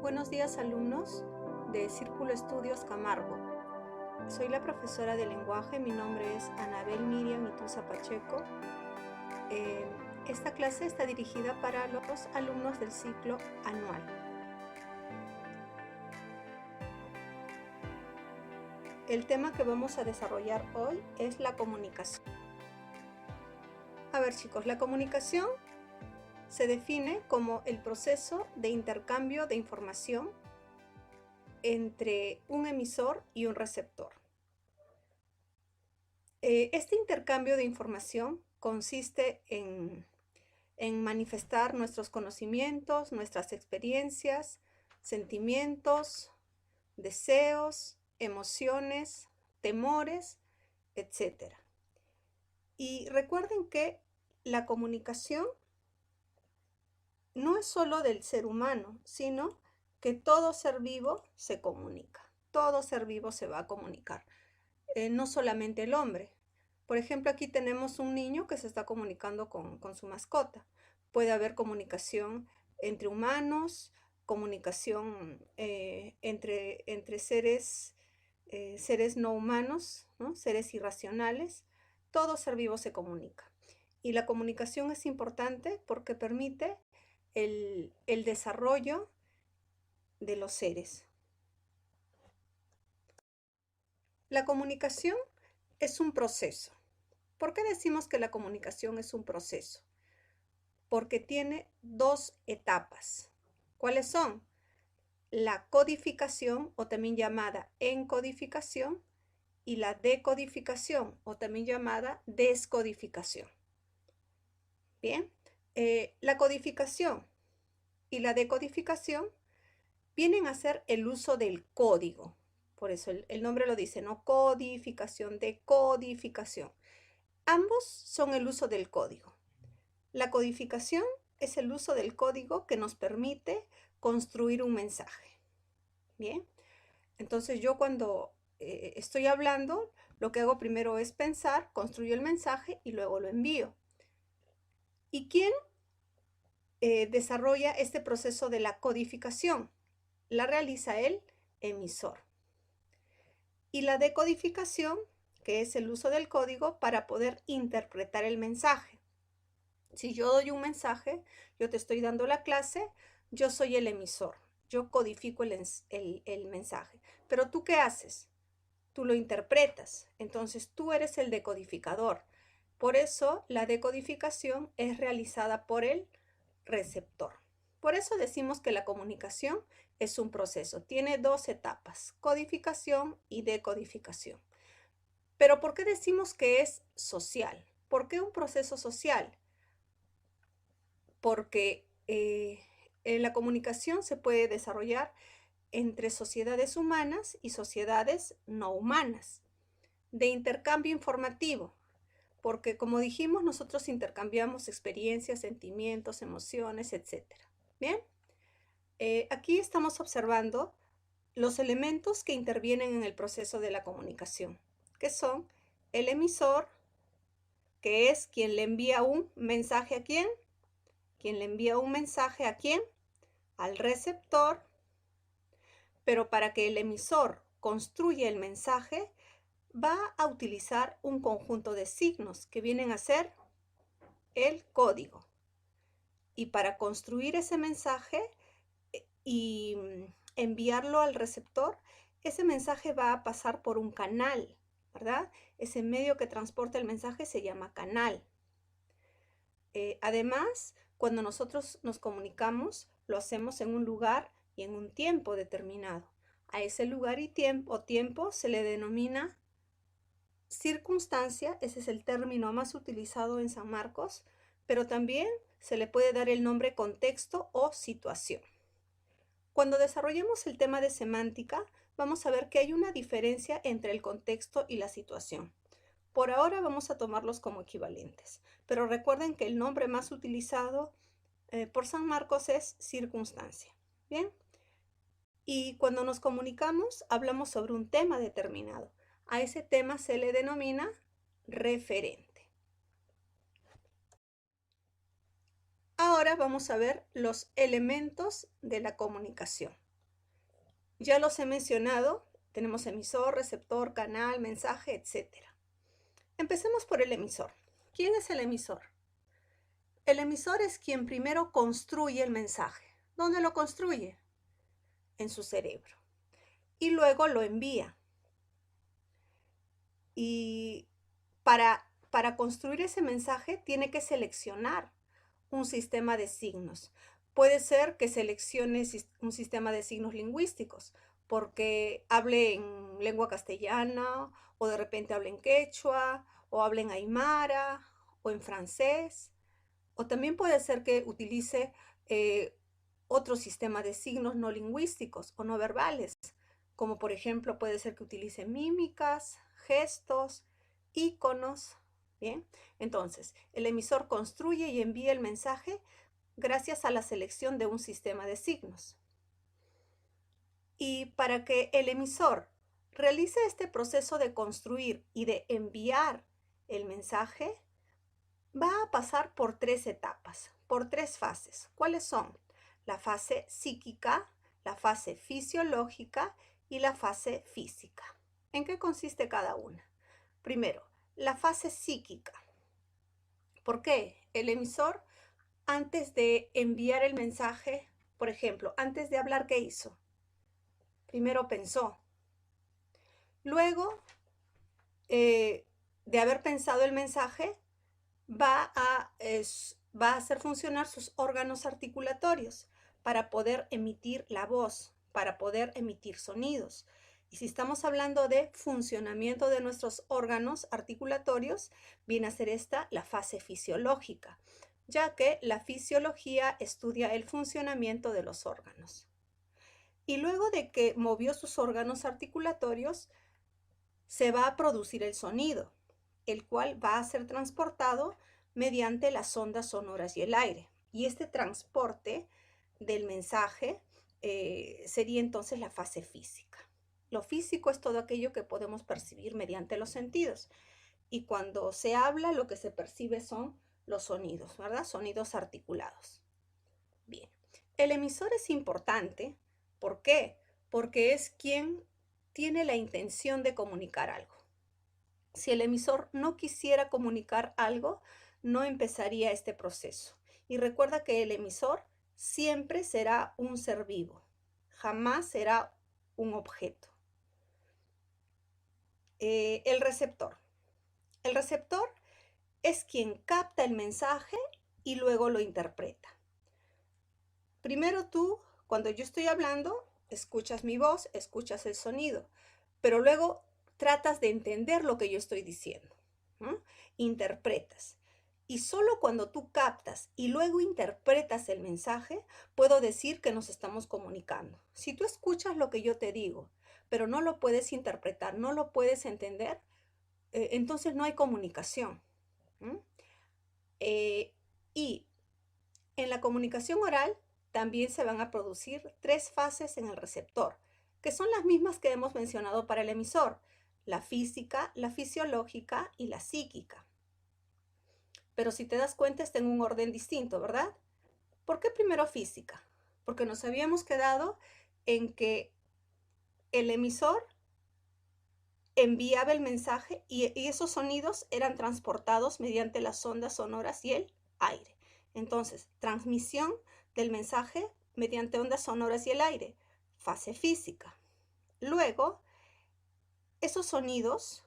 Buenos días, alumnos de Círculo Estudios Camargo. Soy la profesora de lenguaje, mi nombre es Anabel Miriam Ituza Pacheco. Esta clase está dirigida para los alumnos del ciclo anual. El tema que vamos a desarrollar hoy es la comunicación. A ver, chicos, la comunicación se define como el proceso de intercambio de información entre un emisor y un receptor. Este intercambio de información consiste en manifestar nuestros conocimientos, nuestras experiencias, sentimientos, deseos, emociones, temores, etc. Y recuerden que la comunicación no es solo del ser humano, sino que todo ser vivo se comunica. Todo ser vivo se va a comunicar, no solamente el hombre. Por ejemplo, aquí tenemos un niño que se está comunicando con su mascota. Puede haber comunicación entre humanos, comunicación entre seres no humanos, ¿no? Seres irracionales. Todo ser vivo se comunica. Y la comunicación es importante porque permite el desarrollo de los seres. La comunicación es un proceso. ¿Por qué decimos que la comunicación es un proceso? Porque tiene dos etapas. ¿Cuáles son? La codificación, o también llamada encodificación, y la decodificación, o también llamada descodificación. Bien, la codificación y la decodificación vienen a ser el uso del código. Por eso el nombre lo dice, ¿no? Codificación, decodificación. Ambos son el uso del código. La codificación es el uso del código que nos permite construir un mensaje. Bien, entonces yo cuando estoy hablando, lo que hago primero es pensar, construyo el mensaje y luego lo envío. ¿Y quién desarrolla este proceso de la codificación? La realiza el emisor. Y la decodificación, que es el uso del código para poder interpretar el mensaje. Si yo doy un mensaje, yo te estoy dando la clase, yo soy el emisor, yo codifico el mensaje. Pero ¿tú qué haces? Tú lo interpretas, entonces tú eres el decodificador. Por eso la decodificación es realizada por el receptor. Por eso decimos que la comunicación es un proceso, tiene dos etapas, codificación y decodificación. Pero ¿por qué decimos que es social? ¿Por qué un proceso social? Porque la comunicación se puede desarrollar entre sociedades humanas y sociedades no humanas, de intercambio informativo, porque como dijimos, nosotros intercambiamos experiencias, sentimientos, emociones, etc. Bien, aquí estamos observando los elementos que intervienen en el proceso de la comunicación, que son el emisor, que es quien le envía un mensaje a quién, quien le envía un mensaje a quién, al receptor, pero para que el emisor construya el mensaje, va a utilizar un conjunto de signos que vienen a ser el código. Y para construir ese mensaje y enviarlo al receptor, ese mensaje va a pasar por un canal, ¿verdad? Ese medio que transporta el mensaje se llama canal. Además, cuando nosotros nos comunicamos, lo hacemos en un lugar y en un tiempo determinado. A ese lugar y tiempo se le denomina circunstancia, ese es el término más utilizado en San Marcos, pero también se le puede dar el nombre contexto o situación. Cuando desarrollemos el tema de semántica, vamos a ver que hay una diferencia entre el contexto y la situación. Por ahora vamos a tomarlos como equivalentes, pero recuerden que el nombre más utilizado por San Marcos es circunstancia. Bien, y cuando nos comunicamos hablamos sobre un tema determinado. A ese tema se le denomina referente. Ahora vamos a ver los elementos de la comunicación. Ya los he mencionado, tenemos emisor, receptor, canal, mensaje, etc. Empecemos por el emisor. ¿Quién es el emisor? El emisor es quien primero construye el mensaje. ¿Dónde lo construye? En su cerebro. Y luego lo envía. Y para construir ese mensaje tiene que seleccionar un sistema de signos. Puede ser que seleccione un sistema de signos lingüísticos, porque hable en lengua castellana, o de repente hable en quechua, o hable en aymara, o en francés. O también puede ser que utilice otro sistema de signos no lingüísticos o no verbales, como por ejemplo puede ser que utilice mímicas, gestos, iconos. Bien, entonces el emisor construye y envía el mensaje gracias a la selección de un sistema de signos. Y para que el emisor realice este proceso de construir y de enviar el mensaje, va a pasar por 3 etapas, por 3 fases. ¿Cuáles son? La fase psíquica, la fase fisiológica y la fase física. ¿En qué consiste cada una? Primero, la fase psíquica. ¿Por qué? El emisor, antes de enviar el mensaje, por ejemplo, antes de hablar, ¿qué hizo? Primero pensó. Luego de haber pensado el mensaje, va a hacer funcionar sus órganos articulatorios para poder emitir la voz, para poder emitir sonidos. Y si estamos hablando de funcionamiento de nuestros órganos articulatorios, viene a ser esta la fase fisiológica, ya que la fisiología estudia el funcionamiento de los órganos. Y luego de que movió sus órganos articulatorios, se va a producir el sonido, el cual va a ser transportado mediante las ondas sonoras y el aire. Y este transporte del mensaje sería entonces la fase física. Lo físico es todo aquello que podemos percibir mediante los sentidos. Y cuando se habla, lo que se percibe son los sonidos, ¿verdad? Sonidos articulados. Bien, el emisor es importante. ¿Por qué? Porque es quien tiene la intención de comunicar algo. Si el emisor no quisiera comunicar algo, no empezaría este proceso. Y recuerda que el emisor siempre será un ser vivo, jamás será un objeto. El receptor. El receptor es quien capta el mensaje y luego lo interpreta. Primero tú, cuando yo estoy hablando, escuchas mi voz, escuchas el sonido, pero luego tratas de entender lo que yo estoy diciendo, ¿no? Interpretas. Y solo cuando tú captas y luego interpretas el mensaje, puedo decir que nos estamos comunicando. Si tú escuchas lo que yo te digo, pero no lo puedes interpretar, no lo puedes entender, entonces no hay comunicación. Y en la comunicación oral también se van a producir 3 fases en el receptor, que son las mismas que hemos mencionado para el emisor: la física, la fisiológica y la psíquica. Pero si te das cuenta, está en un orden distinto, ¿verdad? ¿Por qué primero física? Porque nos habíamos quedado en que el emisor enviaba el mensaje y esos sonidos eran transportados mediante las ondas sonoras y el aire. Entonces, transmisión del mensaje mediante ondas sonoras y el aire, fase física. Luego, esos sonidos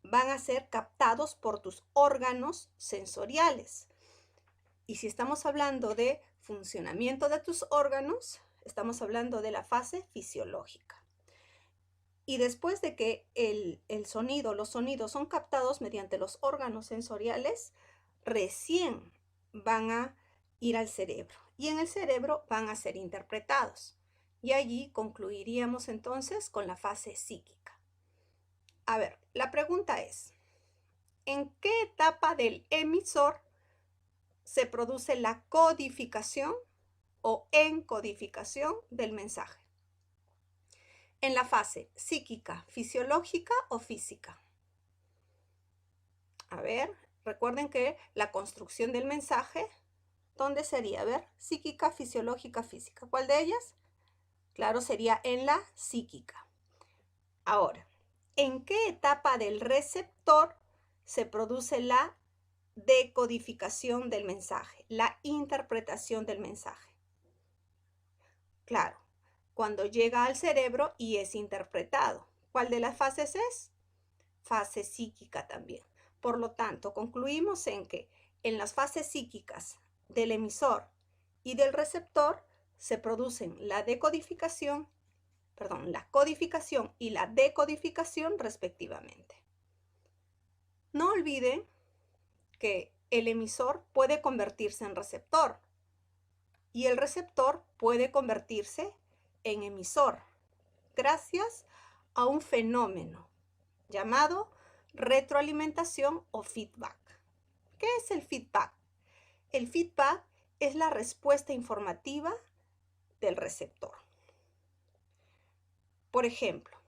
van a ser captados por tus órganos sensoriales. Y si estamos hablando de funcionamiento de tus órganos, estamos hablando de la fase fisiológica. Y después de que los sonidos son captados mediante los órganos sensoriales, recién van a ir al cerebro. Y en el cerebro van a ser interpretados. Y allí concluiríamos entonces con la fase psíquica. A ver, la pregunta es, ¿en qué etapa del emisor se produce la codificación o encodificación del mensaje? En la fase psíquica, fisiológica o física. A ver, recuerden que la construcción del mensaje, ¿dónde sería? A ver, psíquica, fisiológica, física. ¿Cuál de ellas? Claro, sería en la psíquica. Ahora, ¿en qué etapa del receptor se produce la decodificación del mensaje, la interpretación del mensaje? Claro, cuando llega al cerebro y es interpretado. ¿Cuál de las fases es? Fase psíquica también. Por lo tanto, concluimos en que en las fases psíquicas del emisor y del receptor se producen la codificación y la decodificación respectivamente. No olviden que el emisor puede convertirse en receptor y el receptor puede convertirse en emisor gracias a un fenómeno llamado retroalimentación o feedback. ¿Qué es el feedback? El feedback es la respuesta informativa del receptor. Por ejemplo,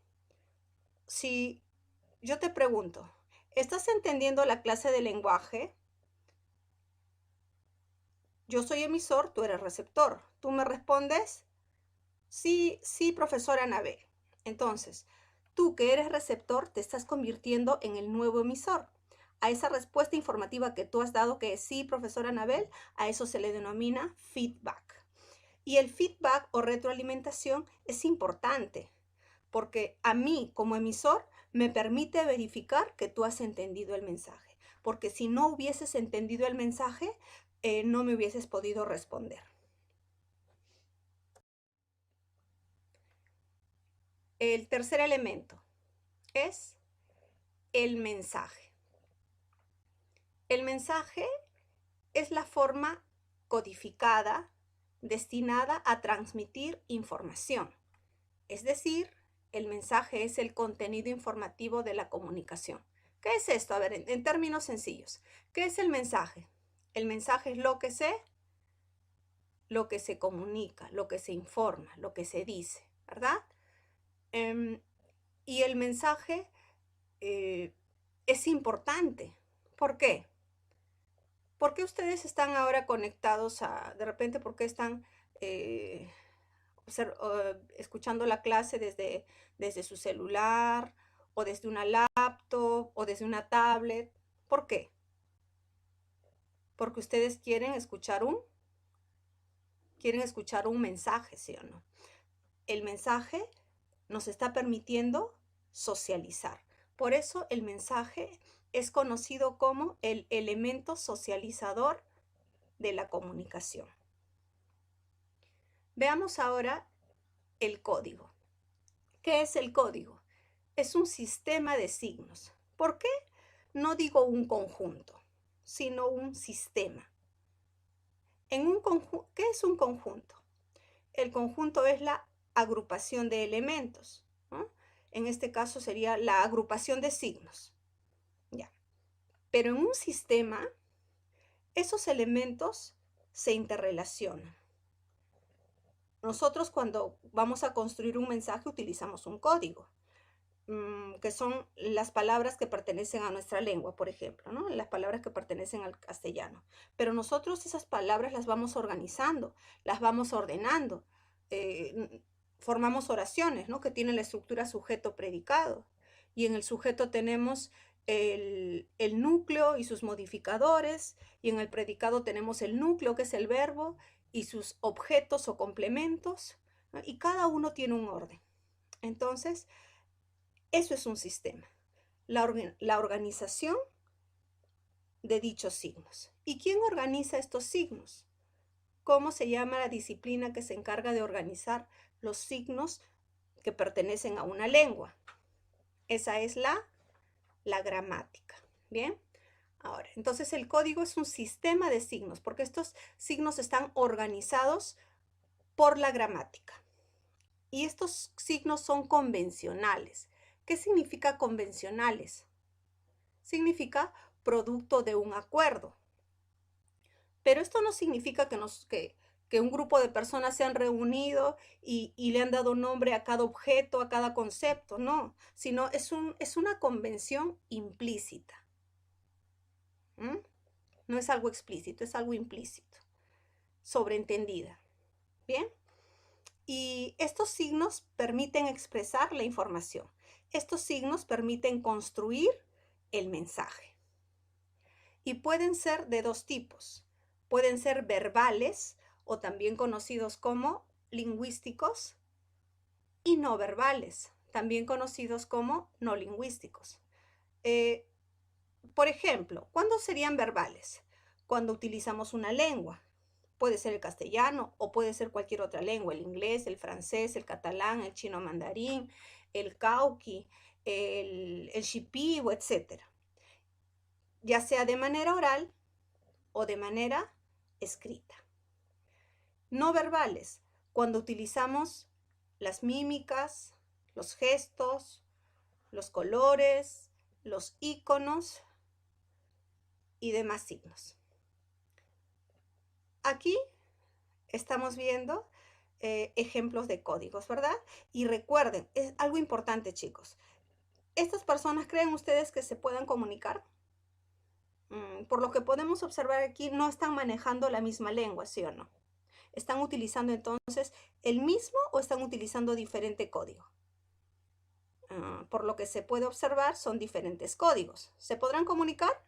si yo te pregunto, ¿estás entendiendo la clase de lenguaje? Yo soy emisor, tú eres receptor. Tú me respondes, sí, sí, profesora Anabel. Entonces, tú que eres receptor te estás convirtiendo en el nuevo emisor. A esa respuesta informativa que tú has dado, que es sí, profesora Anabel, a eso se le denomina feedback. Y el feedback o retroalimentación es importante porque a mí como emisor me permite verificar que tú has entendido el mensaje. Porque si no hubieses entendido el mensaje, no me hubieses podido responder. El tercer elemento es el mensaje. El mensaje es la forma codificada destinada a transmitir información. Es decir, el mensaje es el contenido informativo de la comunicación. ¿Qué es esto? A ver, en términos sencillos. ¿Qué es el mensaje? El mensaje es lo que se comunica, lo que se informa, lo que se dice, ¿verdad? Y el mensaje es importante. ¿Por qué? ¿Por qué ustedes están ahora conectados de repente, por qué están escuchando la clase desde su celular o desde una laptop o desde una tablet? ¿Por qué? Porque ustedes quieren escuchar un mensaje, ¿sí o no? El mensaje nos está permitiendo socializar. Por eso el mensaje es conocido como el elemento socializador de la comunicación. Veamos ahora el código. ¿Qué es el código? Es un sistema de signos. ¿Por qué no digo un conjunto, sino un sistema? ¿Qué es un conjunto? El conjunto es la agrupación de elementos, ¿no? En este caso sería la agrupación de signos. Ya. Pero en un sistema, esos elementos se interrelacionan. Nosotros cuando vamos a construir un mensaje utilizamos un código, que son las palabras que pertenecen a nuestra lengua, por ejemplo, ¿no? Las palabras que pertenecen al castellano. Pero nosotros esas palabras las vamos organizando, las vamos ordenando. Formamos oraciones, ¿no? Que tienen la estructura sujeto-predicado. Y en el sujeto tenemos el núcleo y sus modificadores, y en el predicado tenemos el núcleo, que es el verbo, y sus objetos o complementos, ¿no? Y cada uno tiene un orden. Entonces, eso es un sistema, la organización de dichos signos. ¿Y quién organiza estos signos? ¿Cómo se llama la disciplina que se encarga de organizar los signos que pertenecen a una lengua? Esa es la gramática. ¿Bien? Ahora, entonces el código es un sistema de signos, porque estos signos están organizados por la gramática. Y estos signos son convencionales. ¿Qué significa convencionales? Significa producto de un acuerdo. Pero esto no significa que un grupo de personas se han reunido y le han dado nombre a cada objeto, a cada concepto, no, sino es una convención implícita. No es algo explícito, es algo implícito, sobreentendida. ¿Bien? Y estos signos permiten expresar la información. Estos signos permiten construir el mensaje. Y pueden ser de dos tipos. Pueden ser verbales o también conocidos como lingüísticos y no verbales, también conocidos como no lingüísticos. Por ejemplo, ¿cuándo serían verbales? Cuando utilizamos una lengua. Puede ser el castellano o puede ser cualquier otra lengua, el inglés, el francés, el catalán, el chino mandarín, el cauqui, el shipibo, etc. Ya sea de manera oral o de manera escrita. No verbales, cuando utilizamos las mímicas, los gestos, los colores, los iconos y demás signos. Aquí estamos viendo ejemplos de códigos, ¿verdad? Y recuerden, es algo importante, chicos. ¿Estas personas creen ustedes que se puedan comunicar? Por lo que podemos observar aquí, no están manejando la misma lengua, ¿sí o no? ¿Están utilizando entonces el mismo o están utilizando diferente código? Por lo que se puede observar, son diferentes códigos. ¿Se podrán comunicar?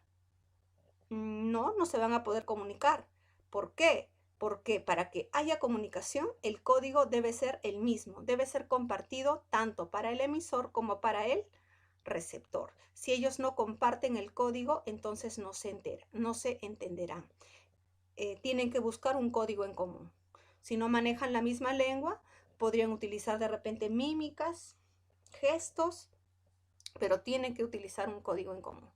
No, no se van a poder comunicar. ¿Por qué? Porque para que haya comunicación, el código debe ser el mismo, debe ser compartido tanto para el emisor como para el receptor. Si ellos no comparten el código, entonces no se entenderán. Tienen que buscar un código en común. Si no manejan la misma lengua, podrían utilizar de repente mímicas, gestos, pero tienen que utilizar un código en común.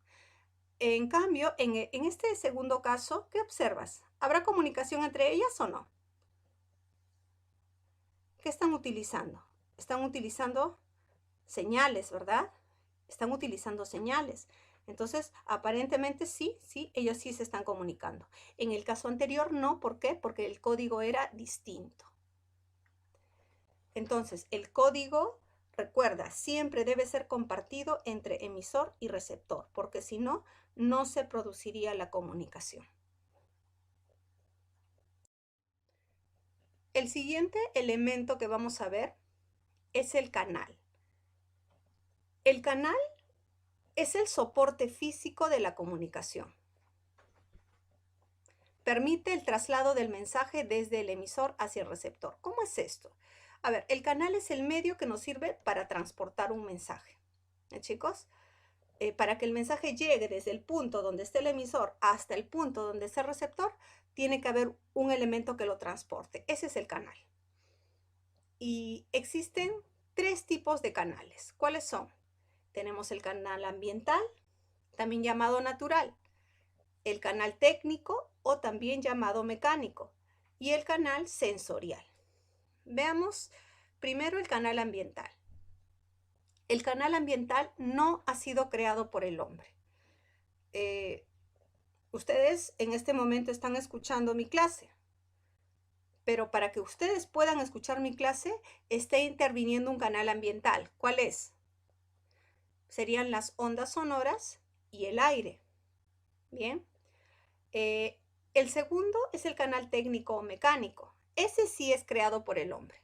En cambio, en este segundo caso, ¿qué observas? ¿Habrá comunicación entre ellas o no? ¿Qué están utilizando? Están utilizando señales, ¿verdad? Están utilizando señales. Entonces, aparentemente sí, ellos sí se están comunicando. En el caso anterior no, ¿por qué? Porque el código era distinto. Entonces, el código, recuerda, siempre debe ser compartido entre emisor y receptor, porque si no, no se produciría la comunicación. El siguiente elemento que vamos a ver es el canal. El canal es el soporte físico de la comunicación. Permite el traslado del mensaje desde el emisor hacia el receptor. ¿Cómo es esto? A ver, el canal es el medio que nos sirve para transportar un mensaje. Chicos, para que el mensaje llegue desde el punto donde esté el emisor hasta el punto donde esté el receptor, tiene que haber un elemento que lo transporte. Ese es el canal. Y existen tres tipos de canales. ¿Cuáles son? Tenemos el canal ambiental, también llamado natural, el canal técnico o también llamado mecánico, y el canal sensorial. Veamos primero el canal ambiental. El canal ambiental no ha sido creado por el hombre. Ustedes en este momento están escuchando mi clase, pero para que ustedes puedan escuchar mi clase, está interviniendo un canal ambiental. ¿Cuál es? Serían las ondas sonoras y el aire. Bien. El segundo es el canal técnico o mecánico. Ese sí es creado por el hombre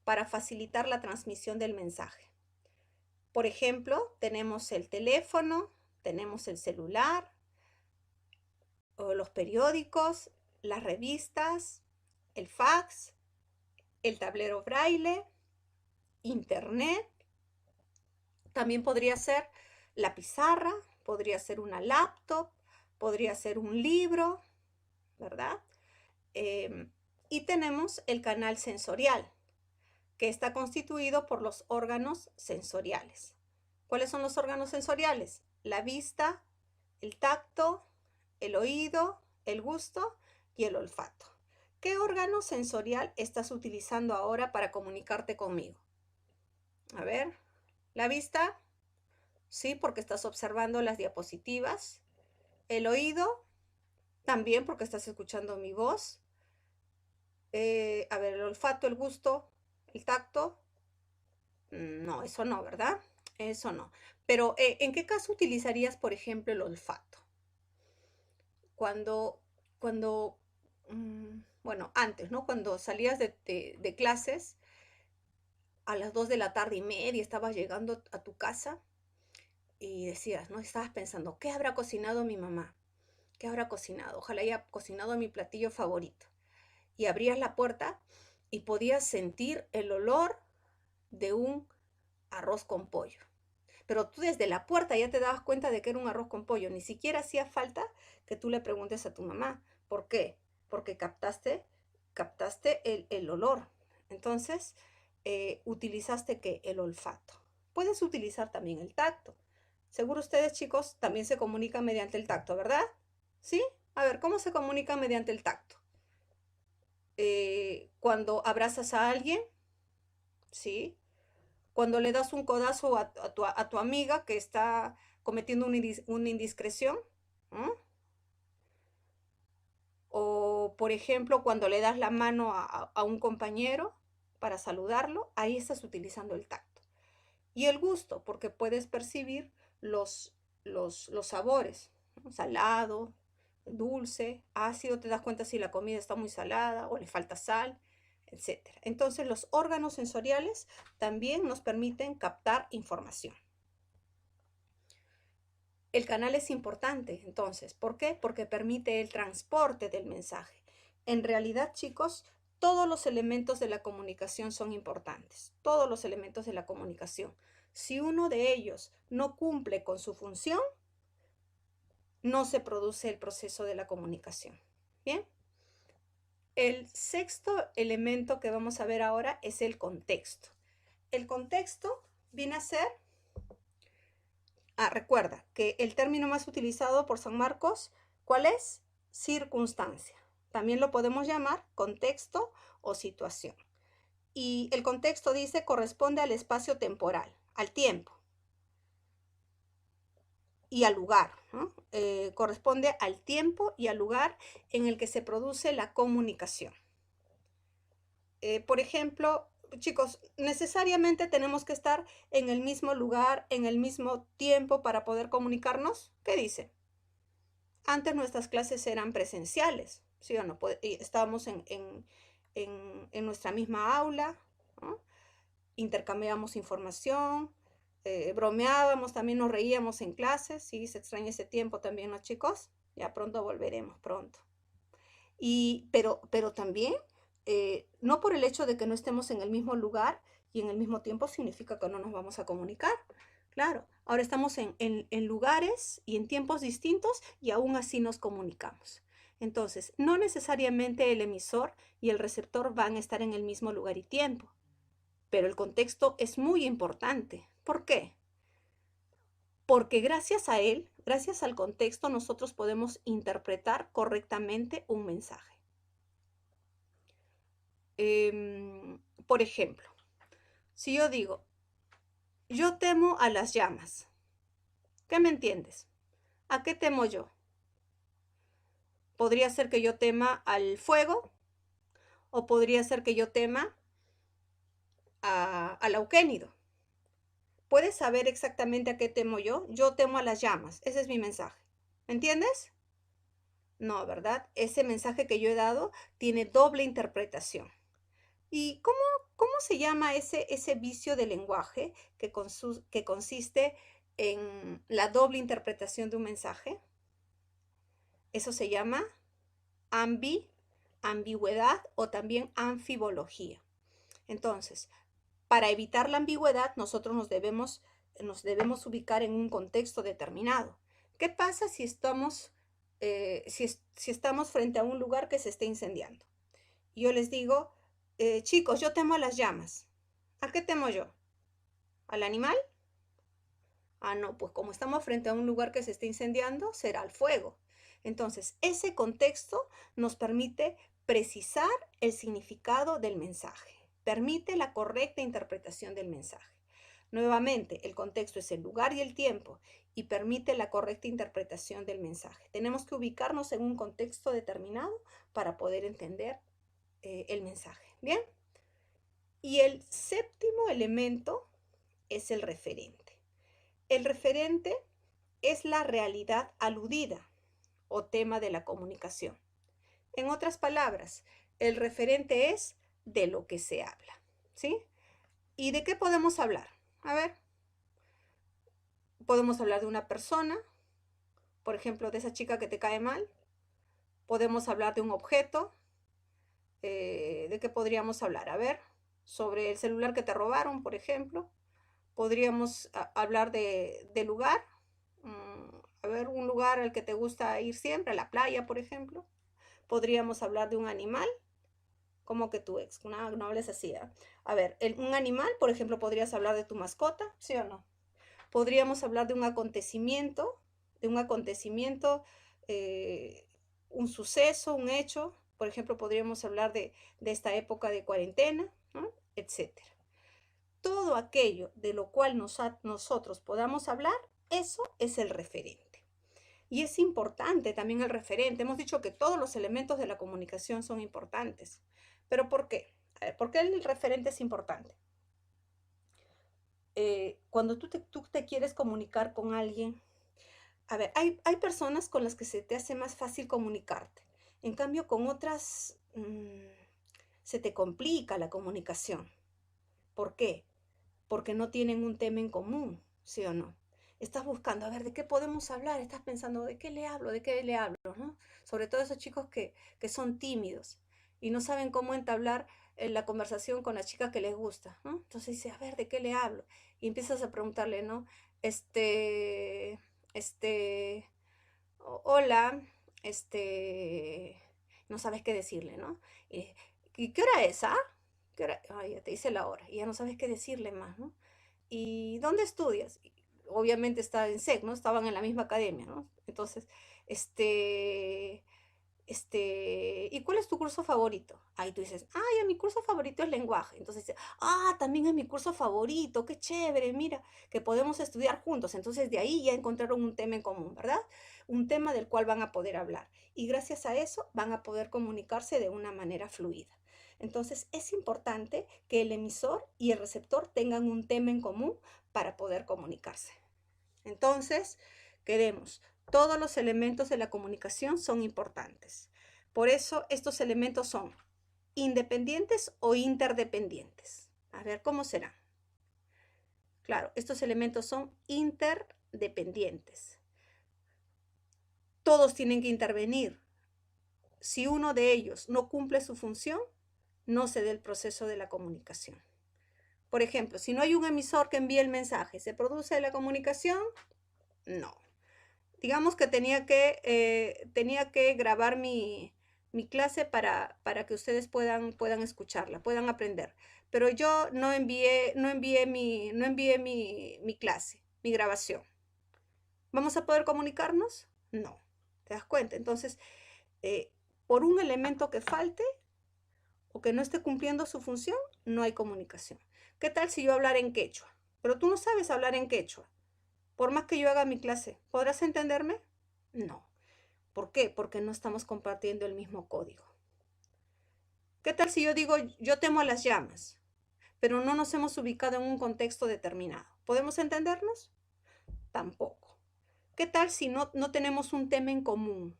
para facilitar la transmisión del mensaje. Por ejemplo, tenemos el teléfono, tenemos el celular, o los periódicos, las revistas, el fax, el tablero braille, internet. También podría ser la pizarra, podría ser una laptop, podría ser un libro, ¿verdad? Y tenemos el canal sensorial, que está constituido por los órganos sensoriales. ¿Cuáles son los órganos sensoriales? La vista, el tacto, el oído, el gusto y el olfato. ¿Qué órgano sensorial estás utilizando ahora para comunicarte conmigo? A ver, la vista, sí, porque estás observando las diapositivas. El oído, también porque estás escuchando mi voz. A ver, el olfato, el gusto, el tacto. No, eso no, ¿verdad? Eso no. Pero, ¿en qué caso utilizarías, por ejemplo, el olfato? Cuando, bueno, antes, ¿no? Cuando salías de clases, a las 2 de la tarde y media estabas llegando a tu casa y decías, ¿no? Estabas pensando, ¿qué habrá cocinado mi mamá? ¿Qué habrá cocinado? Ojalá haya cocinado mi platillo favorito. Y abrías la puerta y podías sentir el olor de un arroz con pollo. Pero tú desde la puerta ya te dabas cuenta de que era un arroz con pollo. Ni siquiera hacía falta que tú le preguntes a tu mamá. ¿Por qué? Porque captaste el olor. Entonces, utilizaste ¿qué? El olfato. Puedes utilizar también el tacto. Seguro ustedes, chicos, también se comunican mediante el tacto, ¿verdad? ¿Sí? A ver, ¿cómo se comunica mediante el tacto? Cuando abrazas a alguien, ¿sí? Cuando le das un codazo a tu amiga que está cometiendo una indiscreción, ¿no? O, por ejemplo, cuando le das la mano a un compañero para saludarlo, ahí estás utilizando el tacto. Y el gusto, porque puedes percibir los sabores, ¿no? Salado, dulce, ácido, te das cuenta si la comida está muy salada o le falta sal, etcétera. Entonces, los órganos sensoriales también nos permiten captar información. El canal es importante, entonces, ¿por qué? Porque permite el transporte del mensaje. En realidad, chicos, todos los elementos de la comunicación son importantes, todos los elementos de la comunicación. Si uno de ellos no cumple con su función, no se produce el proceso de la comunicación. Bien. El sexto elemento que vamos a ver ahora es el contexto. El contexto viene a ser, recuerda que el término más utilizado por San Marcos, ¿cuál es? Circunstancia. También lo podemos llamar contexto o situación. Y el contexto dice corresponde al espacio temporal, al tiempo y al lugar, ¿no? Corresponde al tiempo y al lugar en el que se produce la comunicación. Por ejemplo, chicos, necesariamente tenemos que estar en el mismo lugar, en el mismo tiempo para poder comunicarnos. ¿Qué dice? Antes nuestras clases eran presenciales, ¿sí o no? Estábamos en nuestra misma aula, ¿no? Intercambiábamos información, bromeábamos, también nos reíamos en clases, sí, se extraña ese tiempo también, ¿no, chicos? Ya pronto volveremos, pronto. Pero también, no por el hecho de que no estemos en el mismo lugar y en el mismo tiempo significa que no nos vamos a comunicar. Claro, ahora estamos en lugares y en tiempos distintos y aún así nos comunicamos. Entonces, no necesariamente el emisor y el receptor van a estar en el mismo lugar y tiempo, pero el contexto es muy importante. ¿Por qué? Porque gracias a él, gracias al contexto, nosotros podemos interpretar correctamente un mensaje. Por ejemplo, si yo digo, yo temo a las llamas, ¿qué me entiendes? ¿A qué temo yo? Podría ser que yo tema al fuego o podría ser que yo tema al auquénido. ¿Puedes saber exactamente a qué temo yo? Yo temo a las llamas. Ese es mi mensaje. ¿Me entiendes? No, ¿verdad? Ese mensaje que yo he dado tiene doble interpretación. ¿Y cómo se llama ese vicio del lenguaje que consiste en la doble interpretación de un mensaje? Eso se llama ambigüedad o también anfibología. Entonces, para evitar la ambigüedad, nosotros nos debemos ubicar en un contexto determinado. ¿Qué pasa si estamos, si estamos frente a un lugar que se está incendiando? Yo les digo, chicos, yo temo a las llamas. ¿A qué temo yo? ¿Al animal? Ah, no, pues como estamos frente a un lugar que se está incendiando, será el fuego. Entonces, ese contexto nos permite precisar el significado del mensaje, permite la correcta interpretación del mensaje. Nuevamente, el contexto es el lugar y el tiempo y permite la correcta interpretación del mensaje. Tenemos que ubicarnos en un contexto determinado para poder entender el mensaje. ¿Bien? Y el séptimo elemento es el referente. El referente es la realidad aludida o tema de la comunicación. En otras palabras, el referente es de lo que se habla, ¿sí? ¿Y de qué podemos hablar? A ver, podemos hablar de una persona, por ejemplo, de esa chica que te cae mal. Podemos hablar de un objeto. ¿De qué podríamos hablar? A ver, sobre el celular que te robaron, por ejemplo. Podríamos hablar de lugar. A ver, un lugar al que te gusta ir siempre, a la playa, por ejemplo. Podríamos hablar de un animal, como que tu ex, no hables así. A ver, un animal, por ejemplo, podrías hablar de tu mascota, ¿sí o no? Podríamos hablar de un acontecimiento, eh, un suceso, un hecho. Por ejemplo, podríamos hablar de esta época de cuarentena, ¿no? Etcétera. Todo aquello de lo cual nosotros podamos hablar, eso es el referente. Y es importante también el referente. Hemos dicho que todos los elementos de la comunicación son importantes. ¿Pero por qué? A ver, ¿por qué el referente es importante? Cuando tú te quieres comunicar con alguien, a ver, hay personas con las que se te hace más fácil comunicarte. En cambio, con otras se te complica la comunicación. ¿Por qué? Porque no tienen un tema en común, ¿sí o no? Estás buscando, a ver, ¿de qué podemos hablar? Estás pensando, ¿de qué le hablo? ¿De qué le hablo? ¿No? Sobre todo esos chicos que son tímidos y no saben cómo entablar la conversación con la chica que les gusta, ¿no? Entonces dice, a ver, ¿de qué le hablo? Y empiezas a preguntarle, ¿no? Este, este, hola, no sabes qué decirle, ¿no? ¿Y qué hora es, ah? ¿Qué hora? Ay, ya te dice la hora y ya no sabes qué decirle más, ¿no? ¿Y dónde estudias? Obviamente está en SEC, ¿no? Estaban en la misma academia, ¿no? Entonces, este, ¿y cuál es tu curso favorito? Ahí tú dices, ay, mi curso favorito es lenguaje. Entonces dice, también es mi curso favorito, qué chévere, mira, que podemos estudiar juntos. Entonces de ahí ya encontraron un tema en común, ¿verdad? Un tema del cual van a poder hablar. Y gracias a eso van a poder comunicarse de una manera fluida. Entonces es importante que el emisor y el receptor tengan un tema en común para poder comunicarse. Entonces, queremos, todos los elementos de la comunicación son importantes. Por eso estos elementos son independientes o interdependientes. A ver, ¿cómo será? Claro, estos elementos son interdependientes. Todos tienen que intervenir. Si uno de ellos no cumple su función, no se da el proceso de la comunicación. Por ejemplo, si no hay un emisor que envíe el mensaje, ¿se produce la comunicación? No. Digamos que tenía que grabar mi clase para que ustedes puedan escucharla, puedan aprender. Pero yo no envié mi clase, mi grabación. ¿Vamos a poder comunicarnos? No. ¿Te das cuenta? Entonces, por un elemento que falte o que no esté cumpliendo su función, no hay comunicación. ¿Qué tal si yo hablara en quechua? Pero tú no sabes hablar en quechua. Por más que yo haga mi clase, ¿podrás entenderme? No. ¿Por qué? Porque no estamos compartiendo el mismo código. ¿Qué tal si yo digo, yo temo a las llamas, pero no nos hemos ubicado en un contexto determinado? ¿Podemos entendernos? Tampoco. ¿Qué tal si no tenemos un tema en común?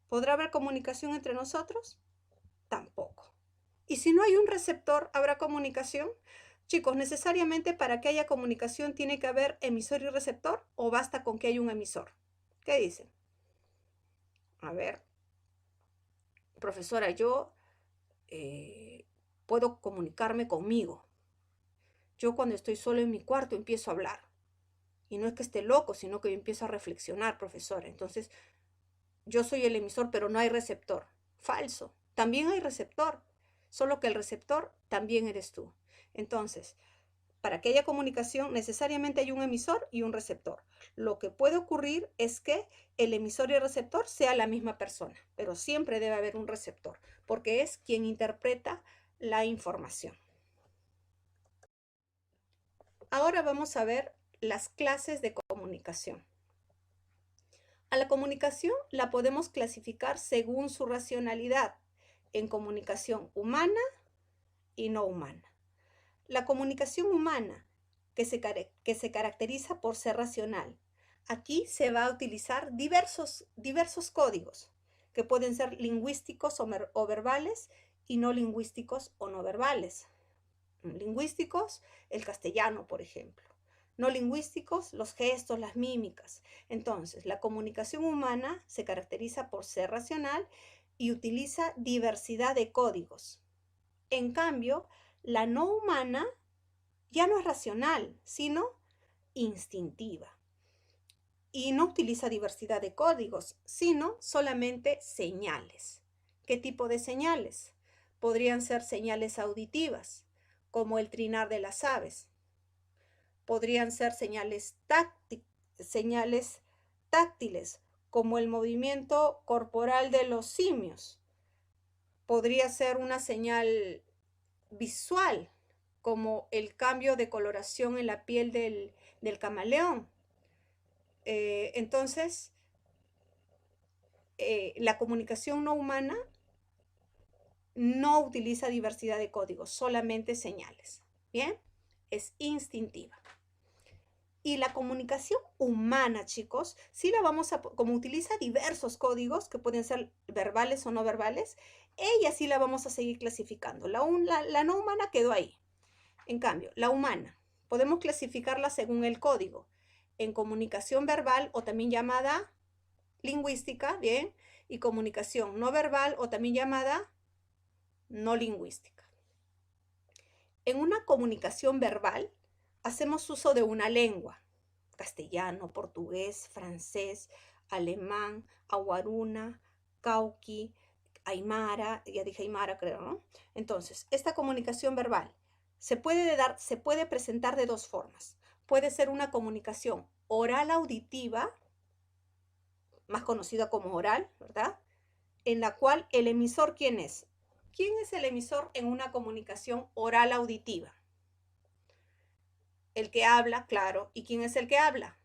¿Podrá haber comunicación entre nosotros? Tampoco. ¿Y si no hay un receptor, habrá comunicación? Chicos, ¿necesariamente para que haya comunicación tiene que haber emisor y receptor o basta con que haya un emisor? ¿Qué dicen? A ver, profesora, yo puedo comunicarme conmigo. Yo cuando estoy solo en mi cuarto empiezo a hablar. Y no es que esté loco, sino que yo empiezo a reflexionar, profesora. Entonces, yo soy el emisor, pero no hay receptor. Falso. También hay receptor, solo que el receptor también eres tú. Entonces, para que haya comunicación, necesariamente hay un emisor y un receptor. Lo que puede ocurrir es que el emisor y el receptor sea la misma persona, pero siempre debe haber un receptor, porque es quien interpreta la información. Ahora vamos a ver las clases de comunicación. A la comunicación la podemos clasificar según su racionalidad, en comunicación humana y no humana. La comunicación humana, que se caracteriza por ser racional. Aquí se va a utilizar diversos códigos, que pueden ser lingüísticos o verbales y no lingüísticos o no verbales. lingüísticos, el castellano, por ejemplo. No lingüísticos, los gestos, las mímicas. Entonces, la comunicación humana se caracteriza por ser racional y utiliza diversidad de códigos. En cambio, la no humana ya no es racional, sino instintiva. Y no utiliza diversidad de códigos, sino solamente señales. ¿Qué tipo de señales? Podrían ser señales auditivas, como el trinar de las aves. Podrían ser señales táctiles, como el movimiento corporal de los simios. Podría ser una señal visual, como el cambio de coloración en la piel del camaleón. Entonces, la comunicación no humana no utiliza diversidad de códigos, solamente señales. ¿Bien? Es instintiva. Y la comunicación humana, chicos, sí la vamos a, como utiliza diversos códigos que pueden ser verbales o no verbales, ella sí la vamos a seguir clasificando. La no humana quedó ahí. En cambio, la humana, podemos clasificarla según el código. En comunicación verbal o también llamada lingüística, ¿bien? Y comunicación no verbal o también llamada no lingüística. En una comunicación verbal, hacemos uso de una lengua, castellano, portugués, francés, alemán, awaruna, cauqui, aymara, ya dije aymara creo, ¿no? Entonces, esta comunicación verbal se puede presentar de dos formas. Puede ser una comunicación oral auditiva, más conocida como oral, ¿verdad? En la cual el emisor, ¿quién es? ¿Quién es el emisor en una comunicación oral auditiva? El que habla, claro. ¿Y quién es el que habla?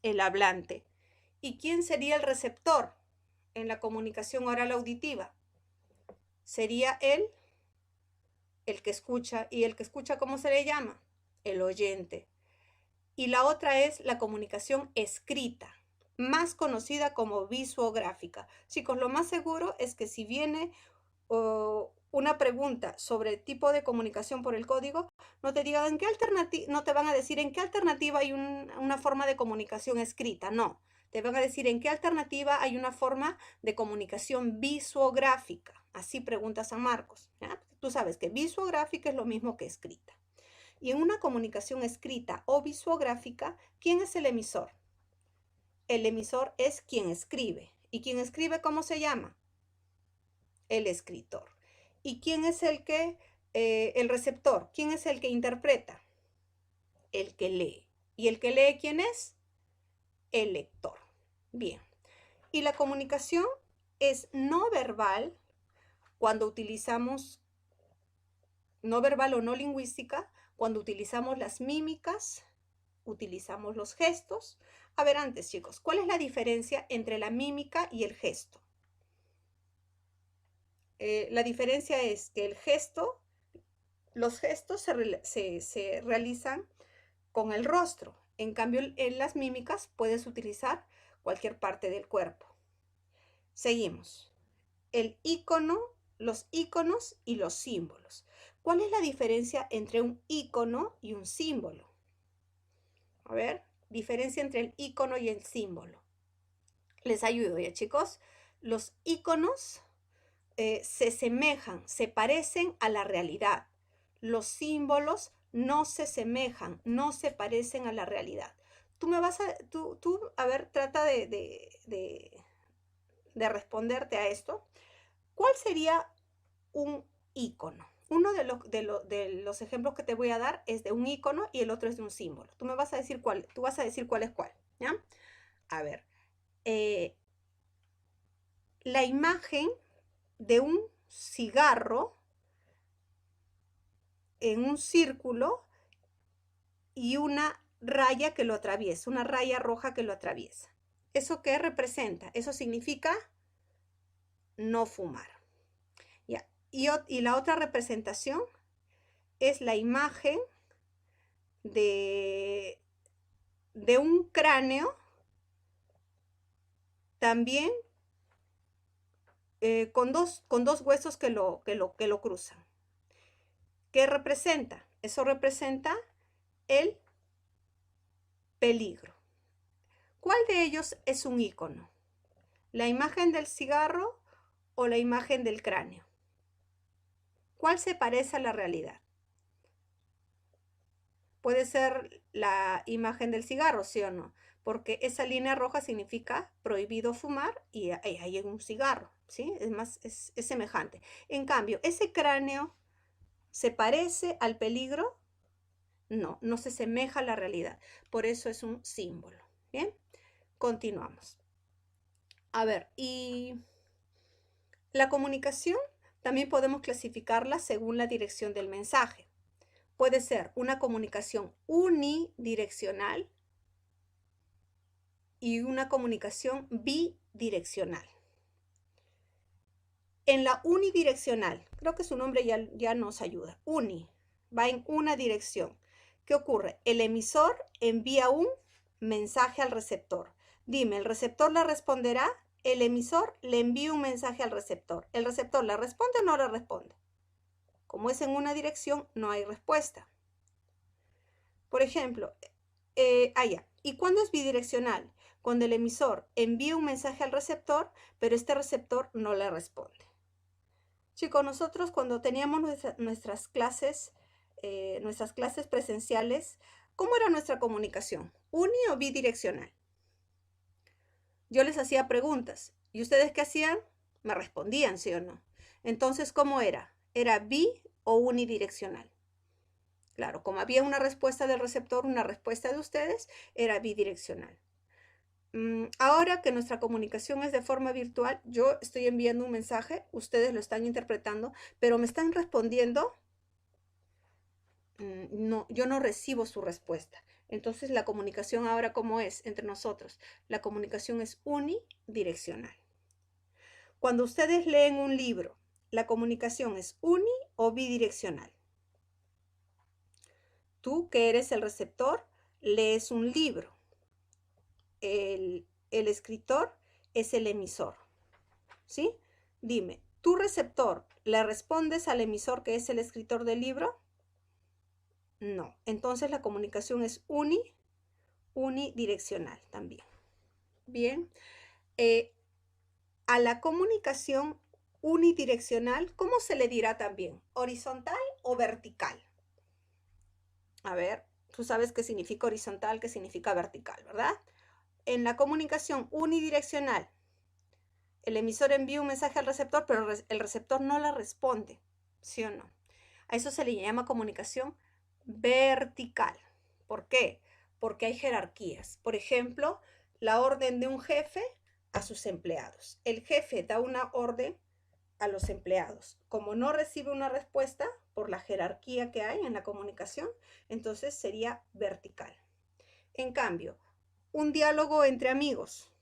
El hablante. ¿Y quién sería el receptor en la comunicación oral auditiva? Sería el que escucha. ¿Y el que escucha cómo se le llama? El oyente. Y la otra es la comunicación escrita, más conocida como visuográfica. Chicos, lo más seguro es que si viene una pregunta sobre tipo de comunicación por el código, no te digan en qué alternativa, no te van a decir en qué alternativa hay una forma de comunicación escrita, no. Te van a decir en qué alternativa hay una forma de comunicación visuográfica. Así pregunta San Marcos. ¿Ya? Tú sabes que visuográfica es lo mismo que escrita. Y en una comunicación escrita o visuográfica, ¿quién es el emisor? El emisor es quien escribe. ¿Y quien escribe cómo se llama? El escritor. ¿Y quién es el receptor? ¿Quién es el que interpreta? El que lee. ¿Y el que lee quién es? El lector. Bien. Y la comunicación es no verbal cuando utilizamos, no verbal o no lingüística, cuando utilizamos las mímicas, utilizamos los gestos. A ver, antes, chicos, ¿cuál es la diferencia entre la mímica y el gesto? La diferencia es que los gestos se realizan con el rostro. En cambio, en las mímicas puedes utilizar cualquier parte del cuerpo. Seguimos. El icono, los iconos y los símbolos. ¿Cuál es la diferencia entre un icono y un símbolo? A ver, diferencia entre el icono y el símbolo. Les ayudo ya, chicos. Los iconos se semejan, se parecen a la realidad. Los símbolos no se semejan, no se parecen a la realidad. Tú me vas a, a ver, trata de responderte a esto. ¿Cuál sería un icono? Uno de los ejemplos que te voy a dar es de un icono y el otro es de un símbolo. Tú me vas a decir cuál, tú vas a decir cuál es cuál, ¿ya? A ver, la imagen de un cigarro en un círculo y una raya que lo atraviesa, una raya roja que lo atraviesa. ¿Eso qué representa? Eso significa no fumar. ¿Ya? Y la otra representación es la imagen de un cráneo también con dos huesos que lo cruzan. ¿Qué representa? Eso representa el peligro. ¿Cuál de ellos es un icono? ¿La imagen del cigarro o la imagen del cráneo? ¿Cuál se parece a la realidad? Puede ser la imagen del cigarro, ¿sí o no? Porque esa línea roja significa prohibido fumar y ahí hay un cigarro, ¿sí? Es semejante. En cambio, ese cráneo se parece al peligro. No, no se asemeja a la realidad. Por eso es un símbolo. Bien, continuamos. A ver, y la comunicación también podemos clasificarla según la dirección del mensaje. Puede ser una comunicación unidireccional y una comunicación bidireccional. En la unidireccional, creo que su nombre ya nos ayuda. Uni, va en una dirección. ¿Qué ocurre? El emisor envía un mensaje al receptor. Dime, ¿el receptor le responderá? El emisor le envía un mensaje al receptor. ¿El receptor le responde o no le responde? Como es en una dirección, no hay respuesta. Por ejemplo, ya. ¿Y cuándo es bidireccional? Cuando el emisor envía un mensaje al receptor, pero este receptor no le responde. Chicos, nosotros cuando teníamos nuestras clases presenciales, ¿cómo era nuestra comunicación? ¿Uni o bidireccional? Yo les hacía preguntas. ¿Y ustedes qué hacían? Me respondían, ¿sí o no? Entonces, ¿cómo era? ¿Era bi o unidireccional? Claro, como había una respuesta del receptor, una respuesta de ustedes, era bidireccional. Ahora que nuestra comunicación es de forma virtual, yo estoy enviando un mensaje, ustedes lo están interpretando, pero me están respondiendo. No, yo no recibo su respuesta. Entonces, la comunicación ahora, ¿cómo es entre nosotros? La comunicación es unidireccional. Cuando ustedes leen un libro, ¿la comunicación es uni o bidireccional? Tú, que eres el receptor, lees un libro. El escritor es el emisor, ¿sí? Dime, ¿tu receptor le respondes al emisor que es el escritor del libro? No. Entonces la comunicación es unidireccional también. Bien. A la comunicación unidireccional, ¿cómo se le dirá también? ¿Horizontal o vertical? A ver, tú sabes qué significa horizontal, qué significa vertical, ¿verdad? En la comunicación unidireccional, el emisor envía un mensaje al receptor, pero el receptor no la responde, ¿sí o no? A eso se le llama comunicación vertical. ¿Por qué? Porque hay jerarquías. Por ejemplo, la orden de un jefe a sus empleados. El jefe da una orden a los empleados. Como no recibe una respuesta por la jerarquía que hay en la comunicación, entonces sería vertical. En cambio, un diálogo entre amigos.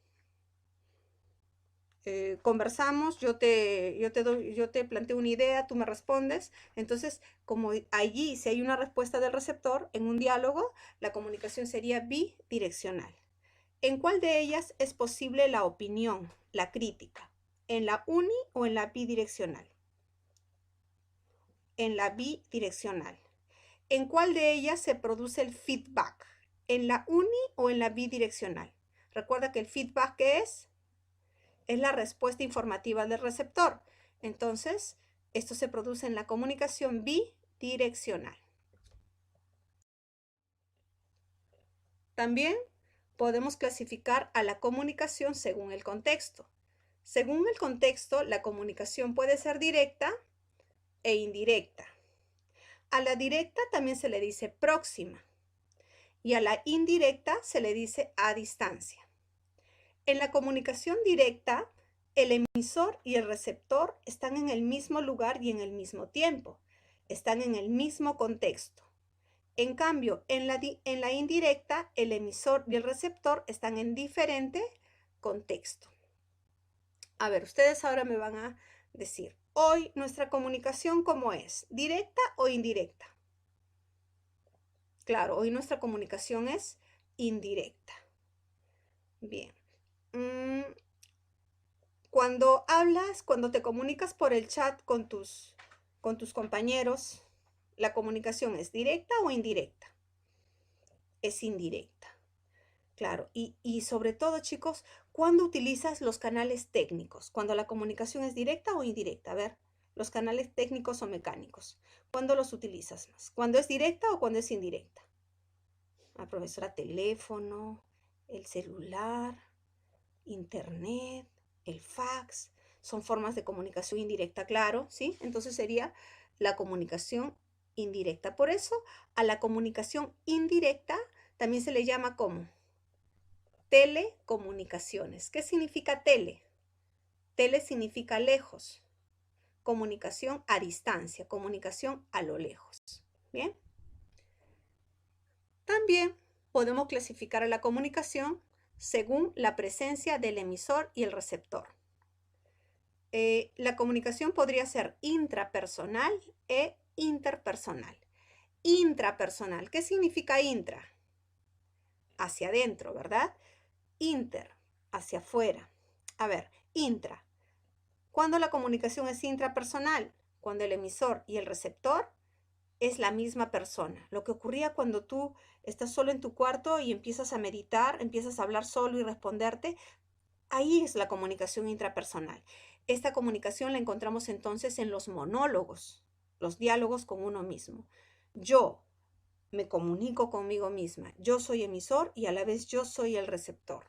Conversamos, yo te planteo una idea, tú me respondes. Entonces, como allí si hay una respuesta del receptor en un diálogo, la comunicación sería bidireccional. ¿En cuál de ellas es posible la opinión, la crítica? ¿En la uni o en la bidireccional? En la bidireccional. ¿En cuál de ellas se produce el feedback? ¿En la uni o en la bidireccional? Recuerda que el feedback, ¿qué es? Es la respuesta informativa del receptor. Entonces, esto se produce en la comunicación bidireccional. También podemos clasificar a la comunicación según el contexto. Según el contexto, la comunicación puede ser directa e indirecta. A la directa también se le dice próxima y a la indirecta se le dice a distancia. En la comunicación directa, el emisor y el receptor están en el mismo lugar y en el mismo tiempo, están en el mismo contexto. En cambio, en la indirecta, el emisor y el receptor están en diferente contexto. A ver, ustedes ahora me van a decir, hoy nuestra comunicación, ¿cómo es? ¿Directa o indirecta? Claro, hoy nuestra comunicación es indirecta. Bien. Cuando hablas, cuando te comunicas por el chat con tus compañeros, ¿La comunicación es directa o indirecta? Es indirecta. Claro, y sobre todo, chicos, ¿cuándo utilizas los canales técnicos? ¿Cuando la comunicación es directa o indirecta? A ver, los canales técnicos o mecánicos. ¿Cuándo los utilizas más? ¿Cuándo es directa o cuándo es indirecta? La profesora, teléfono, el celular, internet, el fax, son formas de comunicación indirecta, claro, ¿sí? Entonces sería la comunicación indirecta. Por eso a la comunicación indirecta también se le llama como telecomunicaciones. ¿Qué significa tele? Tele significa lejos. Comunicación a distancia, comunicación a lo lejos. Bien. También podemos clasificar a la comunicación según la presencia del emisor y el receptor. La comunicación podría ser intrapersonal e interpersonal. Intrapersonal, ¿qué significa intra? Hacia adentro, ¿verdad? Inter, hacia afuera. A ver, intra. ¿Cuándo la comunicación es intrapersonal? Cuando el emisor y el receptor es la misma persona. Lo que ocurría cuando tú estás solo en tu cuarto y empiezas a meditar, empiezas a hablar solo y responderte, ahí es la comunicación intrapersonal. Esta comunicación la encontramos entonces en los monólogos, los diálogos con uno mismo. Yo me comunico conmigo misma. Yo soy emisor y a la vez yo soy el receptor.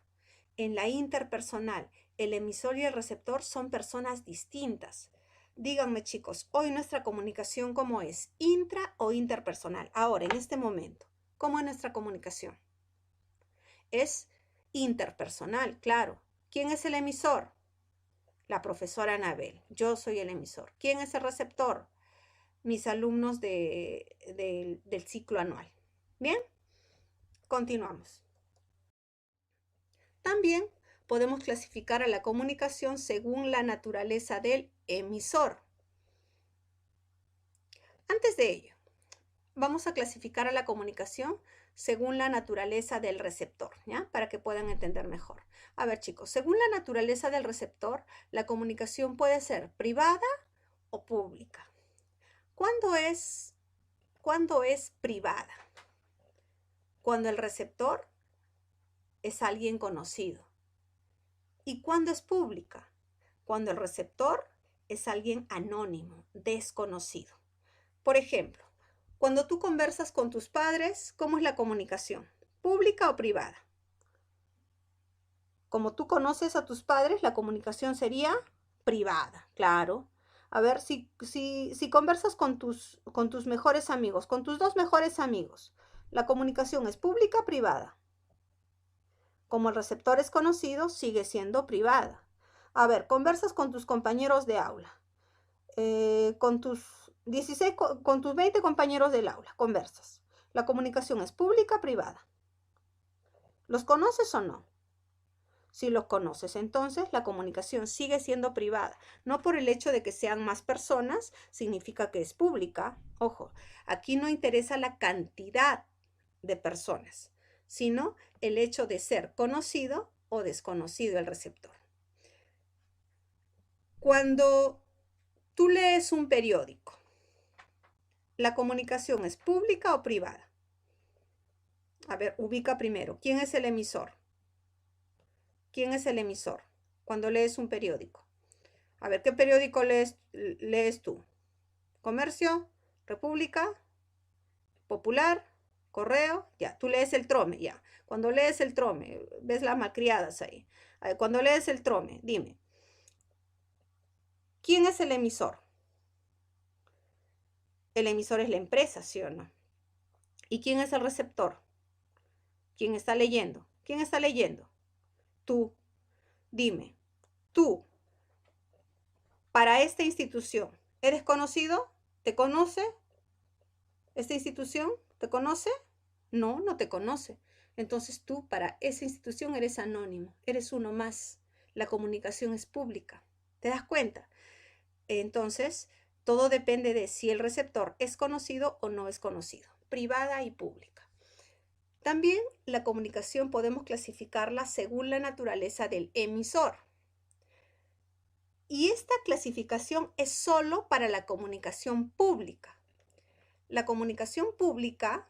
En la interpersonal, el emisor y el receptor son personas distintas. Díganme, chicos, hoy nuestra comunicación, ¿cómo es? ¿Intra o interpersonal? Ahora, en este momento, ¿cómo es nuestra comunicación? Es interpersonal, claro. ¿Quién es el emisor? La profesora Anabel. Yo soy el emisor. ¿Quién es el receptor? Mis alumnos del ciclo anual. Bien, continuamos. También podemos clasificar a la comunicación según la naturaleza del emisor. Antes de ello, vamos a clasificar a la comunicación según la naturaleza del receptor, ¿ya? Para que puedan entender mejor. A ver, chicos, según la naturaleza del receptor, la comunicación puede ser privada o pública. ¿Cuándo es privada? Cuando el receptor es alguien conocido. ¿Y cuándo es pública? Cuando el receptor es alguien anónimo, desconocido. Por ejemplo, cuando tú conversas con tus padres, ¿cómo es la comunicación? ¿Pública o privada? Como tú conoces a tus padres, la comunicación sería privada, claro. A ver, si conversas con tus mejores amigos, con tus dos mejores amigos, ¿la comunicación es pública o privada? Como el receptor es conocido, sigue siendo privada. A ver, conversas con tus compañeros de aula, con tus 16, con tus 20 compañeros del aula, conversas. ¿La comunicación es pública o privada? ¿Los conoces o no? Si los conoces, entonces la comunicación sigue siendo privada. No por el hecho de que sean más personas, significa que es pública. Ojo, aquí no interesa la cantidad de personas, sino el hecho de ser conocido o desconocido el receptor. Cuando tú lees un periódico, ¿la comunicación es pública o privada? A ver, ubica primero. ¿Quién es el emisor? ¿Quién es el emisor cuando lees un periódico? A ver, ¿qué periódico lees tú? ¿Comercio? ¿República? ¿Popular? ¿Correo? Ya, tú lees el Trome, ya. Cuando lees el Trome, ves las malcriadas ahí. Cuando lees el Trome, dime, ¿quién es el emisor? El emisor es la empresa, ¿sí o no? ¿Y quién es el receptor? ¿Quién está leyendo? ¿Quién está leyendo? Tú. Dime, tú, para esta institución, ¿eres conocido? ¿Te conoce esta institución? ¿Te conoce? No, no te conoce. Entonces tú para esa institución eres anónimo, eres uno más. La comunicación es pública. ¿Te das cuenta? Entonces, todo depende de si el receptor es conocido o no es conocido, privada y pública. También la comunicación podemos clasificarla según la naturaleza del emisor. Y esta clasificación es solo para la comunicación pública. La comunicación pública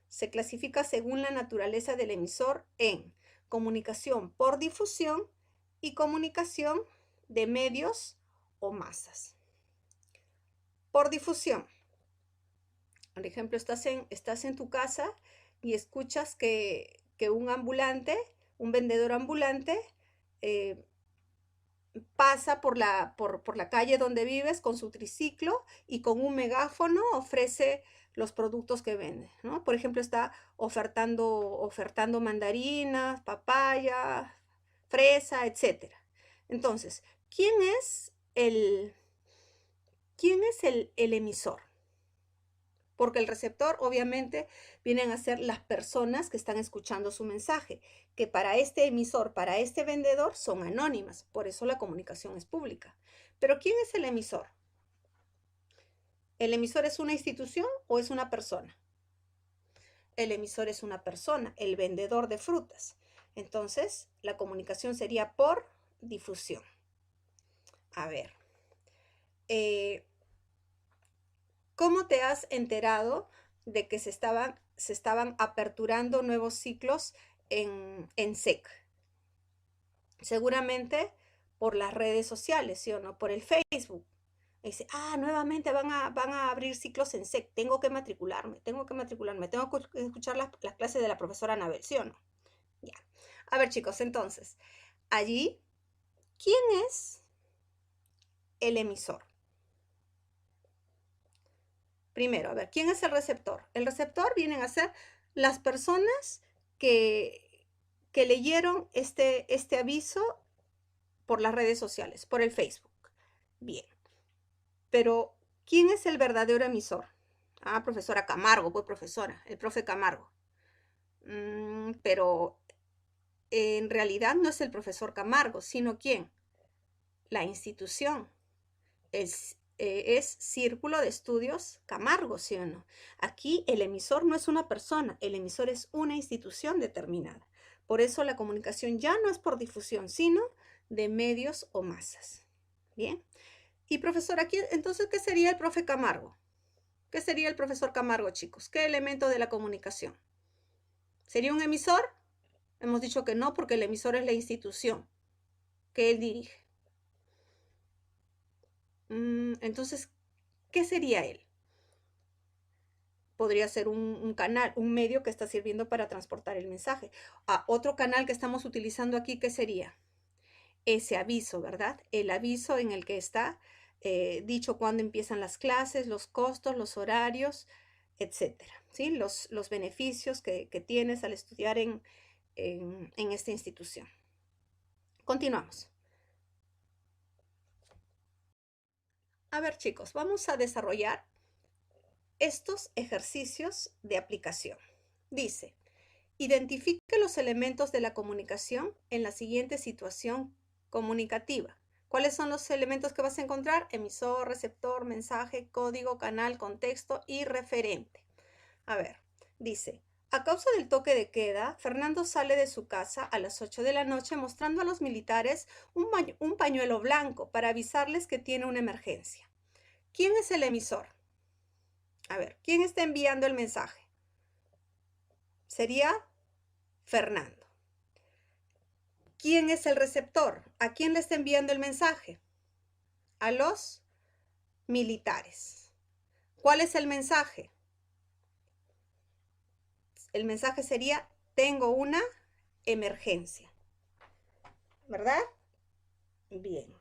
se clasifica según la naturaleza del emisor en comunicación por difusión y comunicación de medios o masas. Por difusión. Por ejemplo, estás en tu casa y escuchas que un ambulante, un vendedor ambulante, pasa por la calle donde vives con su triciclo y con un megáfono ofrece los productos que vende, ¿no? Por ejemplo, está ofertando mandarinas, papaya, fresa, etcétera. Entonces, ¿quién es el emisor? Porque el receptor obviamente vienen a ser las personas que están escuchando su mensaje, que para este emisor, para este vendedor, son anónimas. Por eso la comunicación es pública. Pero ¿quién es el emisor? ¿El emisor es una institución o es una persona? El emisor es una persona, el vendedor de frutas. Entonces, la comunicación sería por difusión. A ver, ¿cómo te has enterado de que se estaban aperturando nuevos ciclos en SEC? Seguramente por las redes sociales, ¿sí o no? Por el Facebook. Dice, nuevamente van a abrir ciclos en SEC, tengo que matricularme, tengo que escuchar las clases de la profesora Anabel, ¿sí o no? Ya. A ver, chicos, entonces, allí, ¿quién es el emisor? Primero, a ver, ¿quién es el receptor? El receptor vienen a ser las personas que leyeron este aviso por las redes sociales, por el Facebook. Bien. Pero, ¿quién es el verdadero emisor? Profesora Camargo, pues profesora, el profe Camargo. Pero en realidad no es el profesor Camargo, sino ¿quién? La institución. Es Círculo de Estudios Camargo, ¿sí o no? Aquí el emisor no es una persona, el emisor es una institución determinada. Por eso la comunicación ya no es por difusión, sino de medios o masas. Bien. Y profesor, aquí, entonces, ¿qué sería el profe Camargo? ¿Qué sería el profesor Camargo, chicos? ¿Qué elemento de la comunicación? ¿Sería un emisor? Hemos dicho que no, porque el emisor es la institución que él dirige. Entonces, ¿qué sería él? Podría ser un canal, un medio que está sirviendo para transportar el mensaje. Otro canal que estamos utilizando aquí, ¿qué sería? Ese aviso, ¿verdad? El aviso en el que está dicho cuándo empiezan las clases, los costos, los horarios, etcétera, ¿sí? Los beneficios que tienes al estudiar en esta institución. Continuamos. A ver, chicos, vamos a desarrollar estos ejercicios de aplicación. Dice, identifique los elementos de la comunicación en la siguiente situación comunicativa. ¿Cuáles son los elementos que vas a encontrar? Emisor, receptor, mensaje, código, canal, contexto y referente. A ver, dice, a causa del toque de queda, Fernando sale de su casa a las 8 de la noche mostrando a los militares un pañuelo blanco para avisarles que tiene una emergencia. ¿Quién es el emisor? A ver, ¿quién está enviando el mensaje? Sería Fernando. ¿Quién es el receptor? ¿A quién le está enviando el mensaje? A los militares. ¿Cuál es el mensaje? El mensaje sería, tengo una emergencia. ¿Verdad? Bien.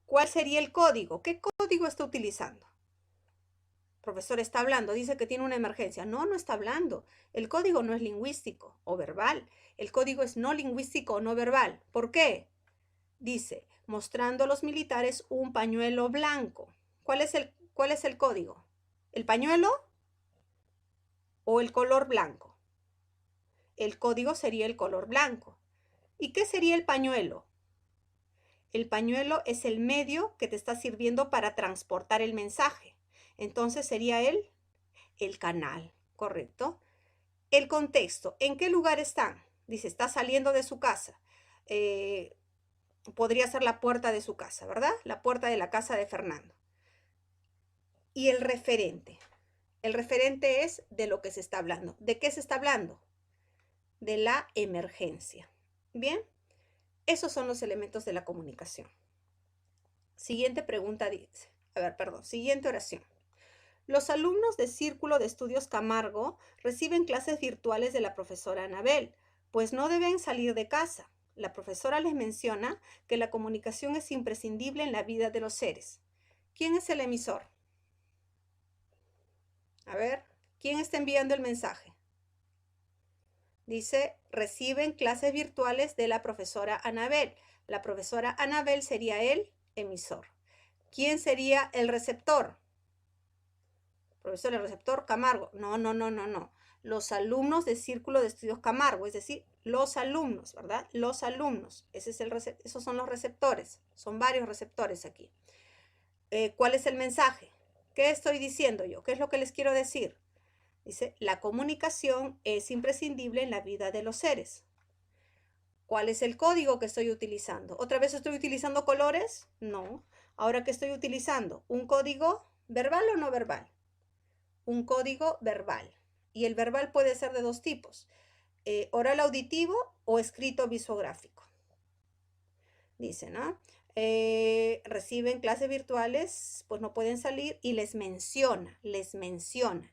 ¿Cuál sería el código? ¿Qué código está utilizando? Profesor está hablando, dice que tiene una emergencia. No, no está hablando. El código no es lingüístico o verbal. El código es no lingüístico o no verbal. ¿Por qué? Dice, mostrando a los militares un pañuelo blanco. ¿Cuál es el código? ¿El pañuelo o el color blanco? El código sería el color blanco. ¿Y qué sería el pañuelo? El pañuelo es el medio que te está sirviendo para transportar el mensaje. Entonces sería el canal, ¿correcto? El contexto, ¿en qué lugar están? Dice, está saliendo de su casa. Podría ser la puerta de su casa, ¿verdad? La puerta de la casa de Fernando. Y el referente. El referente es de lo que se está hablando. ¿De qué se está hablando? De la emergencia. Bien, esos son los elementos de la comunicación. Siguiente pregunta dice, siguiente oración. Los alumnos de Círculo de Estudios Camargo reciben clases virtuales de la profesora Anabel, pues no deben salir de casa. La profesora les menciona que la comunicación es imprescindible en la vida de los seres. ¿Quién es el emisor? A ver, ¿quién está enviando el mensaje? Dice, reciben clases virtuales de la profesora Anabel. La profesora Anabel sería el emisor. ¿Quién sería el receptor? Profesor, el receptor Camargo. No. Los alumnos del Círculo de Estudios Camargo, es decir, los alumnos, ¿verdad? Los alumnos. Esos son los receptores. Son varios receptores aquí. ¿Cuál es el mensaje? ¿Qué estoy diciendo yo? ¿Qué es lo que les quiero decir? Dice, la comunicación es imprescindible en la vida de los seres. ¿Cuál es el código que estoy utilizando? ¿Otra vez estoy utilizando colores? No. ¿Ahora qué estoy utilizando? ¿Un código verbal o no verbal? Un código verbal. Y el verbal puede ser de dos tipos, oral auditivo o escrito visográfico. Dice, ¿no? Reciben clases virtuales, pues no pueden salir y les menciona,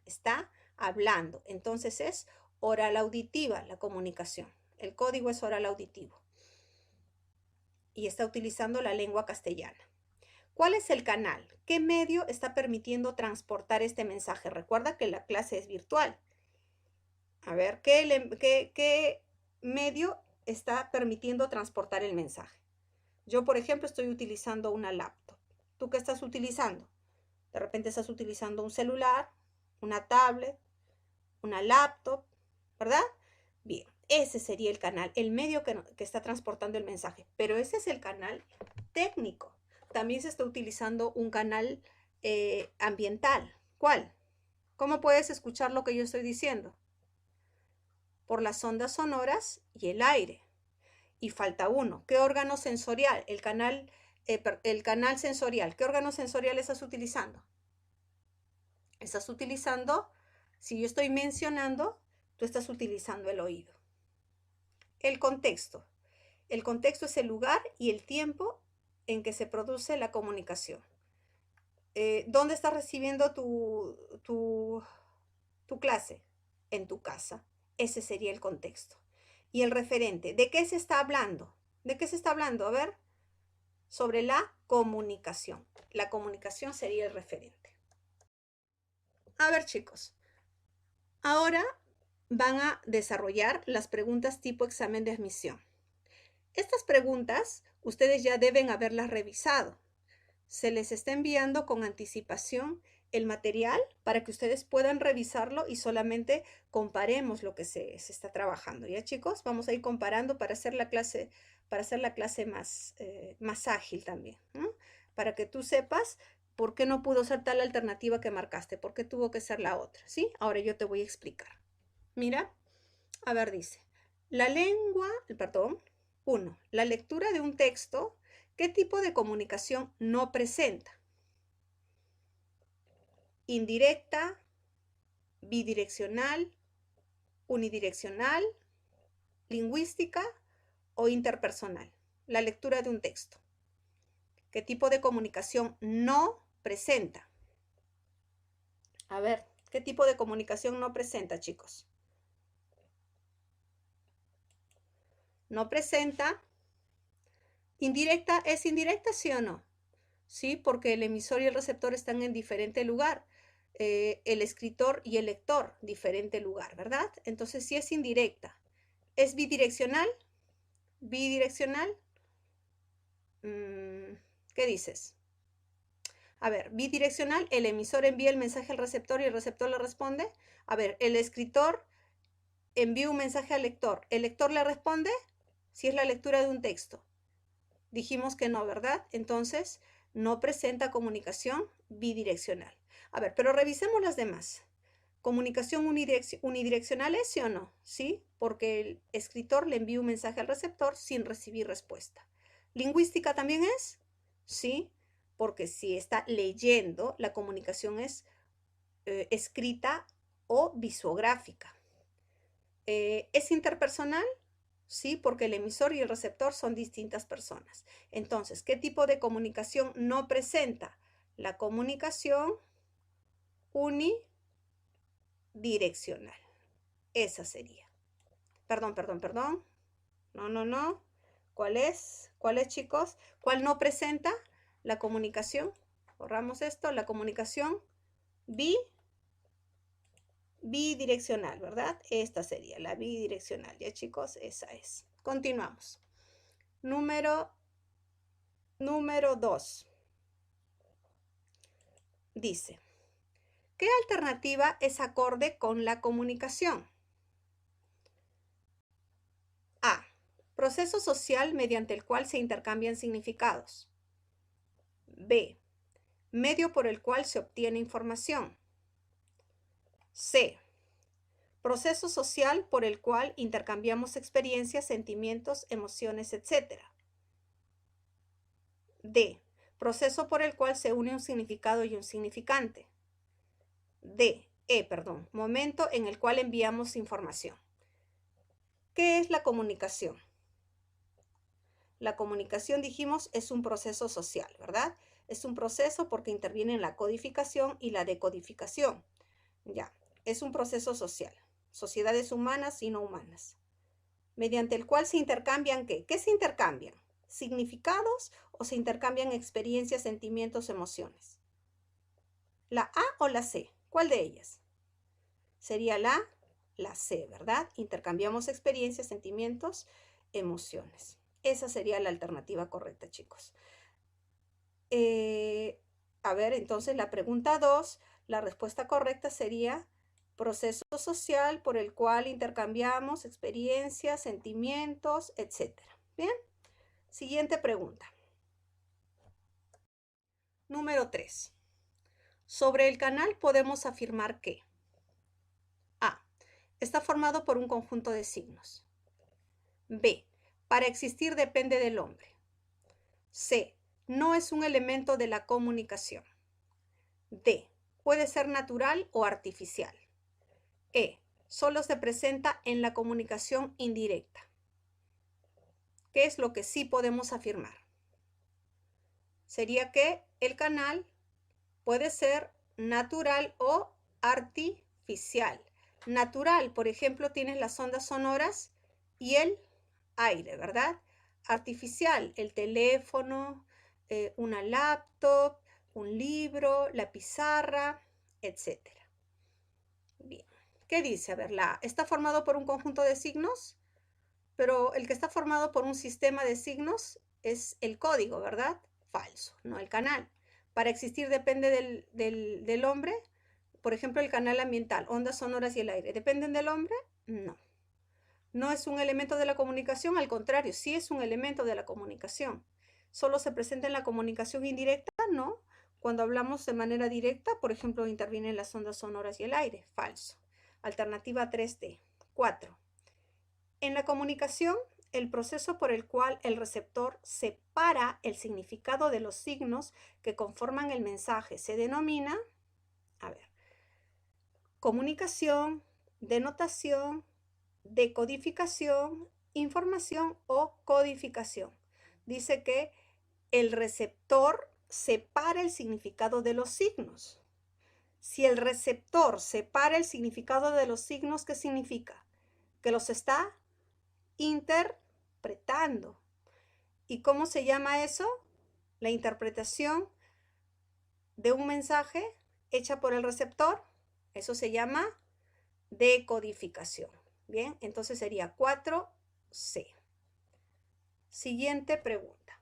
está hablando. Entonces es oral auditiva la comunicación. El código es oral auditivo. Y está utilizando la lengua castellana. ¿Cuál es el canal? ¿Qué medio está permitiendo transportar este mensaje? Recuerda que la clase es virtual. A ver, ¿qué medio está permitiendo transportar el mensaje? Yo, por ejemplo, estoy utilizando una laptop. ¿Tú qué estás utilizando? De repente estás utilizando un celular, una tablet, una laptop, ¿verdad? Bien, ese sería el canal, el medio que está transportando el mensaje. Pero ese es el canal técnico. También se está utilizando un canal ambiental. ¿Cuál? ¿Cómo puedes escuchar lo que yo estoy diciendo? Por las ondas sonoras y el aire. Y falta uno. ¿Qué órgano sensorial? El canal sensorial. ¿Qué órgano sensorial estás utilizando? Estás utilizando, si yo estoy mencionando, tú estás utilizando el oído. El contexto. El contexto es el lugar y el tiempo en que se produce la comunicación. ¿Dónde estás recibiendo tu clase? En tu casa. Ese sería el contexto. Y el referente. ¿De qué se está hablando? ¿De qué se está hablando? A ver. Sobre la comunicación. La comunicación sería el referente. A ver, chicos. Ahora van a desarrollar las preguntas tipo examen de admisión. Estas preguntas ustedes ya deben haberlas revisado. Se les está enviando con anticipación el material para que ustedes puedan revisarlo y solamente comparemos lo que se está trabajando. ¿Ya, chicos? Vamos a ir comparando para hacer la clase más ágil también, ¿no? Para que tú sepas por qué no pudo ser tal alternativa que marcaste, por qué tuvo que ser la otra, ¿sí? Ahora yo te voy a explicar. Mira, a ver, dice, la lectura de un texto, ¿qué tipo de comunicación no presenta? Indirecta, bidireccional, unidireccional, lingüística o interpersonal. La lectura de un texto. ¿Qué tipo de comunicación no presenta? A ver, ¿qué tipo de comunicación no presenta, chicos? No presenta. Indirecta, ¿es indirecta, sí o no? Sí, porque el emisor y el receptor están en diferente lugar. El escritor y el lector, diferente lugar, ¿verdad? Entonces sí es indirecta. ¿Es bidireccional? ¿Bidireccional? ¿Qué dices? A ver, bidireccional, el emisor envía el mensaje al receptor y el receptor le responde. A ver, el escritor envía un mensaje al lector. ¿El lector le responde? Si es la lectura de un texto. Dijimos que no, ¿verdad? Entonces, no presenta comunicación bidireccional. A ver, pero revisemos las demás. ¿Comunicación unidireccional es sí o no? Sí, porque el escritor le envía un mensaje al receptor sin recibir respuesta. ¿Lingüística también es? Sí, porque si está leyendo, la comunicación es escrita o visográfica. ¿Es interpersonal? Sí, porque el emisor y el receptor son distintas personas. Entonces, ¿qué tipo de comunicación no presenta? La comunicación unidireccional. Esa sería. Perdón. No. ¿Cuál es? ¿Cuál es, chicos? ¿Cuál no presenta la comunicación? Borramos esto. La comunicación bidireccional, ¿verdad? Esta sería la bidireccional. Ya, chicos, esa es. Continuamos. Número 2. Dice, ¿qué alternativa es acorde con la comunicación? A. Proceso social mediante el cual se intercambian significados. B. Medio por el cual se obtiene información. C. Proceso social por el cual intercambiamos experiencias, sentimientos, emociones, etc. D. Proceso por el cual se une un significado y un significante. Momento en el cual enviamos información. ¿Qué es la comunicación? La comunicación, dijimos, es un proceso social, ¿verdad? Es un proceso porque interviene en la codificación y la decodificación. Ya, es un proceso social. Sociedades humanas y no humanas. Mediante el cual se intercambian, ¿qué? ¿Qué se intercambian? ¿Significados o se intercambian experiencias, sentimientos, emociones? ¿La A o la C? ¿Cuál de ellas? Sería la C, ¿verdad? Intercambiamos experiencias, sentimientos, emociones. Esa sería la alternativa correcta, chicos. A ver, entonces la pregunta 2, la respuesta correcta sería proceso social por el cual intercambiamos experiencias, sentimientos, etc. Bien, siguiente pregunta. Número 3. Sobre el canal podemos afirmar que A. Está formado por un conjunto de signos. B. Para existir depende del hombre. C. No es un elemento de la comunicación. D. Puede ser natural o artificial. E. Solo se presenta en la comunicación indirecta. ¿Qué es lo que sí podemos afirmar? Sería que el canal puede ser natural o artificial. Natural, por ejemplo, tienes las ondas sonoras y el aire, ¿verdad? Artificial, el teléfono, una laptop, un libro, la pizarra, etc. Bien, ¿qué dice? A ver, la A está formado por un conjunto de signos, pero el que está formado por un sistema de signos es el código, ¿verdad? Falso, no el canal. Para existir depende del hombre. Por ejemplo, el canal ambiental, ondas sonoras y el aire. ¿Dependen del hombre? No. No es un elemento de la comunicación, al contrario, sí es un elemento de la comunicación. ¿Solo se presenta en la comunicación indirecta? No. Cuando hablamos de manera directa, por ejemplo, intervienen las ondas sonoras y el aire. Falso. Alternativa 3D. 4. En la comunicación, el proceso por el cual el receptor separa el significado de los signos que conforman el mensaje se denomina, comunicación, denotación, decodificación, información o codificación. Dice que el receptor separa el significado de los signos. Si el receptor separa el significado de los signos, ¿qué significa? Que los está interpretando. ¿Y cómo se llama eso? La interpretación de un mensaje hecha por el receptor. Eso se llama decodificación. Bien, entonces sería 4C. Siguiente pregunta.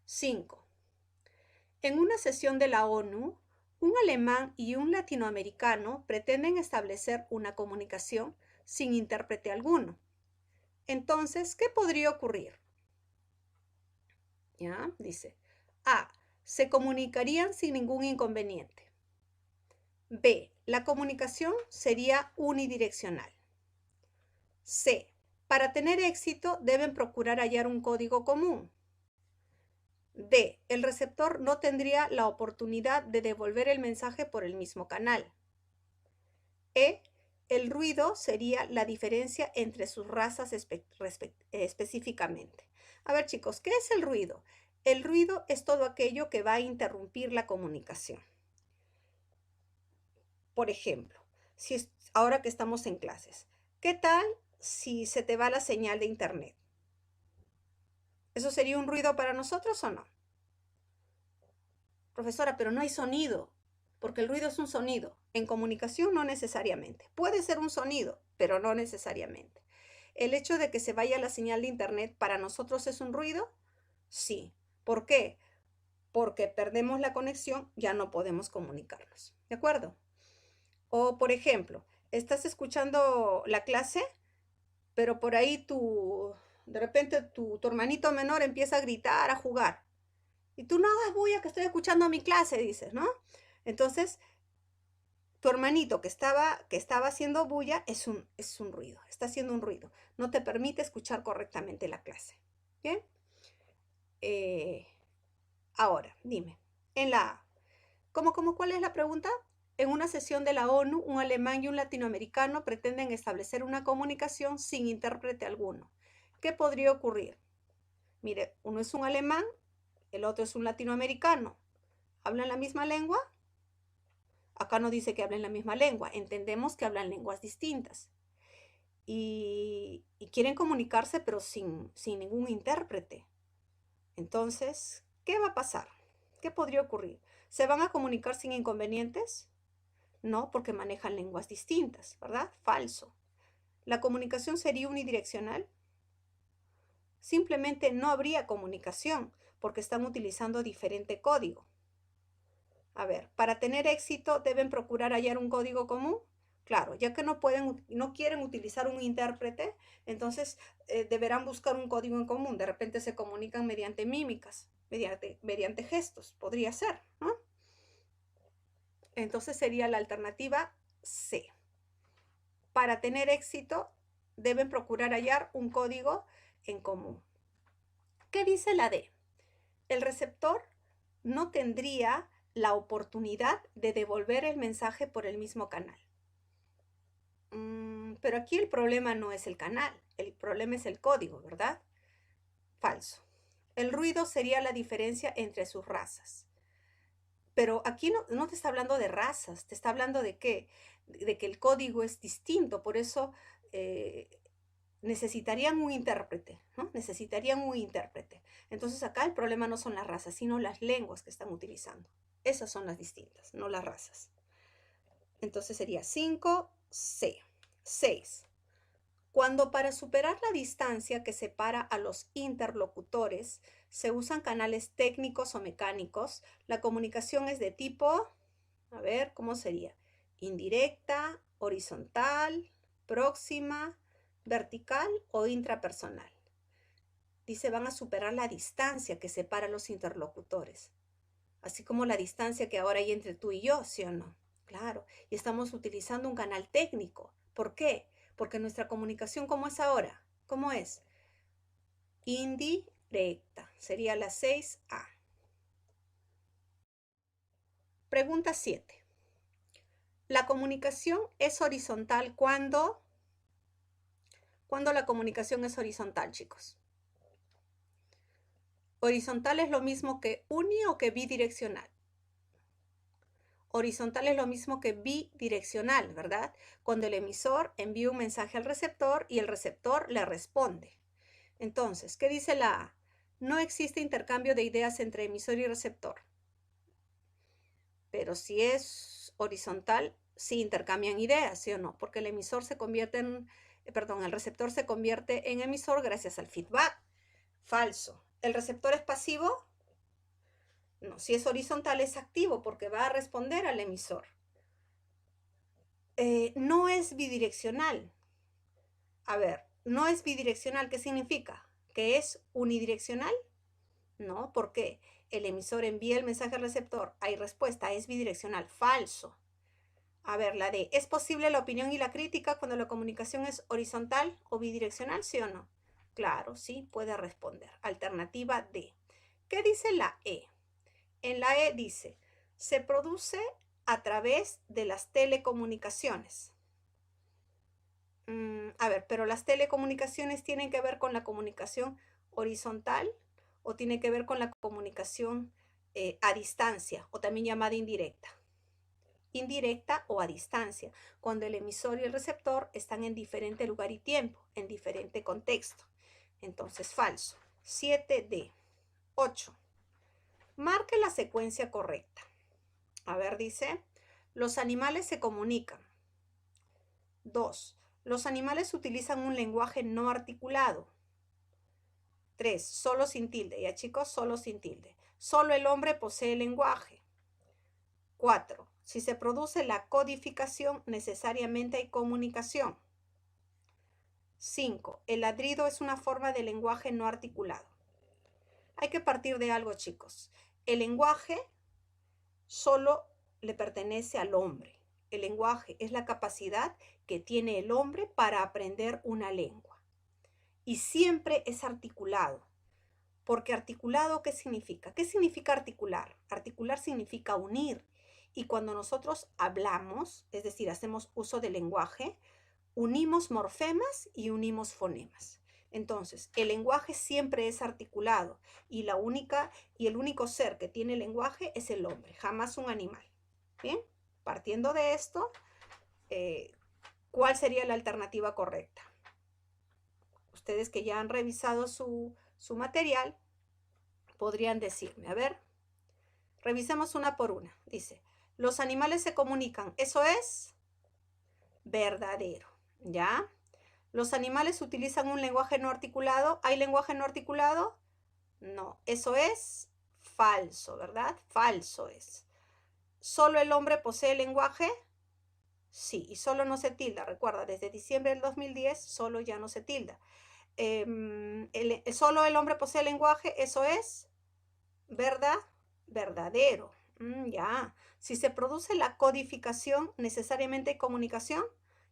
5. En una sesión de la ONU, un alemán y un latinoamericano pretenden establecer una comunicación sin intérprete alguno. Entonces, ¿qué podría ocurrir? ¿Ya? Dice, A. Se comunicarían sin ningún inconveniente. B. La comunicación sería unidireccional. C. Para tener éxito deben procurar hallar un código común. D. El receptor no tendría la oportunidad de devolver el mensaje por el mismo canal. E. El ruido sería la diferencia entre sus razas específicamente. A ver, chicos, ¿qué es el ruido? El ruido es todo aquello que va a interrumpir la comunicación. Por ejemplo, ahora que estamos en clases, ¿qué tal si se te va la señal de internet? ¿Eso sería un ruido para nosotros o no? Profesora, pero no hay sonido, porque el ruido es un sonido. En comunicación no necesariamente. Puede ser un sonido, pero no necesariamente. ¿El hecho de que se vaya la señal de internet para nosotros es un ruido? Sí. ¿Por qué? Porque perdemos la conexión, ya no podemos comunicarnos. ¿De acuerdo? O, por ejemplo, estás escuchando la clase, pero por ahí de repente tu hermanito menor empieza a gritar, a jugar. Y tú no hagas bulla que estoy escuchando mi clase, dices, ¿no? Entonces, tu hermanito que estaba haciendo bulla es un ruido, está haciendo un ruido. No te permite escuchar correctamente la clase. ¿Bien? Ahora, dime, en la A, ¿cuál es la pregunta? En una sesión de la ONU, un alemán y un latinoamericano pretenden establecer una comunicación sin intérprete alguno. ¿Qué podría ocurrir? Mire, uno es un alemán, el otro es un latinoamericano. ¿Hablan la misma lengua? Acá no dice que hablen la misma lengua. Entendemos que hablan lenguas distintas. Y quieren comunicarse, pero sin ningún intérprete. Entonces, ¿qué va a pasar? ¿Qué podría ocurrir? ¿Se van a comunicar sin inconvenientes? No, porque manejan lenguas distintas, ¿verdad? Falso. ¿La comunicación sería unidireccional? Simplemente no habría comunicación porque están utilizando diferente código. A ver, para tener éxito deben procurar hallar un código común. Claro, ya que no quieren utilizar un intérprete, entonces deberán buscar un código en común. De repente se comunican mediante mímicas, mediante gestos, podría ser, ¿no? Entonces sería la alternativa C. Para tener éxito, deben procurar hallar un código en común. ¿Qué dice la D? El receptor no tendría la oportunidad de devolver el mensaje por el mismo canal. Pero aquí el problema no es el canal, el problema es el código, ¿verdad? Falso. El ruido sería la diferencia entre sus razas. Pero aquí no te está hablando de razas, te está hablando de qué, de que el código es distinto, por eso necesitarían un intérprete, ¿no? Necesitarían un intérprete. Entonces acá el problema no son las razas, sino las lenguas que están utilizando. Esas son las distintas, no las razas. Entonces sería 5C. 6. Cuando para superar la distancia que separa a los interlocutores se usan canales técnicos o mecánicos, la comunicación es de tipo, a ver, ¿cómo sería? Indirecta, horizontal, próxima, vertical o intrapersonal. Dice, van a superar la distancia que separa a los interlocutores, así como la distancia que ahora hay entre tú y yo, ¿sí o no? Claro, y estamos utilizando un canal técnico. ¿Por qué? Porque nuestra comunicación, ¿cómo es ahora? ¿Cómo es? Indirecta. Sería la 6A. Pregunta 7. La comunicación es horizontal cuando... ¿Cuándo la comunicación es horizontal, chicos? Horizontal es lo mismo que uni o que bidireccional. Horizontal es lo mismo que bidireccional, ¿verdad? Cuando el emisor envía un mensaje al receptor y el receptor le responde. Entonces, ¿qué dice la A? No existe intercambio de ideas entre emisor y receptor. Pero si es horizontal, sí intercambian ideas, ¿sí o no? Porque el emisor se convierte en, el receptor se convierte en emisor gracias al feedback. Falso. ¿El receptor es pasivo? No, si es horizontal es activo porque va a responder al emisor. No es bidireccional. A ver, no es bidireccional, ¿qué significa? ¿Que es unidireccional? No, porque el emisor envía el mensaje al receptor, hay respuesta, es bidireccional, falso. A ver, la D, ¿es posible la opinión y la crítica cuando la comunicación es horizontal o bidireccional, sí o no? Claro, sí, puede responder. Alternativa D. ¿Qué dice la E? En la E dice, se produce a través de las telecomunicaciones. A ver, pero las telecomunicaciones tienen que ver con la comunicación horizontal o tiene que ver con la comunicación a distancia o también llamada indirecta. Indirecta o a distancia, cuando el emisor y el receptor están en diferente lugar y tiempo, en diferente contexto. Entonces, falso. 7D. 8. Marque la secuencia correcta. A ver, dice, los animales se comunican. 2. Los animales utilizan un lenguaje no articulado. 3. Solo sin tilde. Ya chicos, solo sin tilde. Solo el hombre posee lenguaje. 4. Si se produce la codificación, necesariamente hay comunicación. 5. El ladrido es una forma de lenguaje no articulado. Hay que partir de algo, chicos. El lenguaje solo le pertenece al hombre. El lenguaje es la capacidad que tiene el hombre para aprender una lengua. Y siempre es articulado. Porque articulado, ¿qué significa? ¿Qué significa articular? Articular significa unir. Y cuando nosotros hablamos, es decir, hacemos uso del lenguaje, unimos morfemas y unimos fonemas. Entonces, el lenguaje siempre es articulado y el único ser que tiene lenguaje es el hombre, jamás un animal. Bien, partiendo de esto, ¿cuál sería la alternativa correcta? Ustedes que ya han revisado su material, podrían decirme, a ver, revisemos una por una. Dice, los animales se comunican, eso es verdadero, ¿ya? Los animales utilizan un lenguaje no articulado. ¿Hay lenguaje no articulado? No, eso es falso, ¿verdad? Falso es. ¿Solo el hombre posee lenguaje? Sí, y solo no se tilda. Recuerda, desde diciembre del 2010 solo ya no se tilda. ¿Solo el hombre posee lenguaje? Eso es verdadero. Ya. Si se produce la codificación, ¿necesariamente hay comunicación?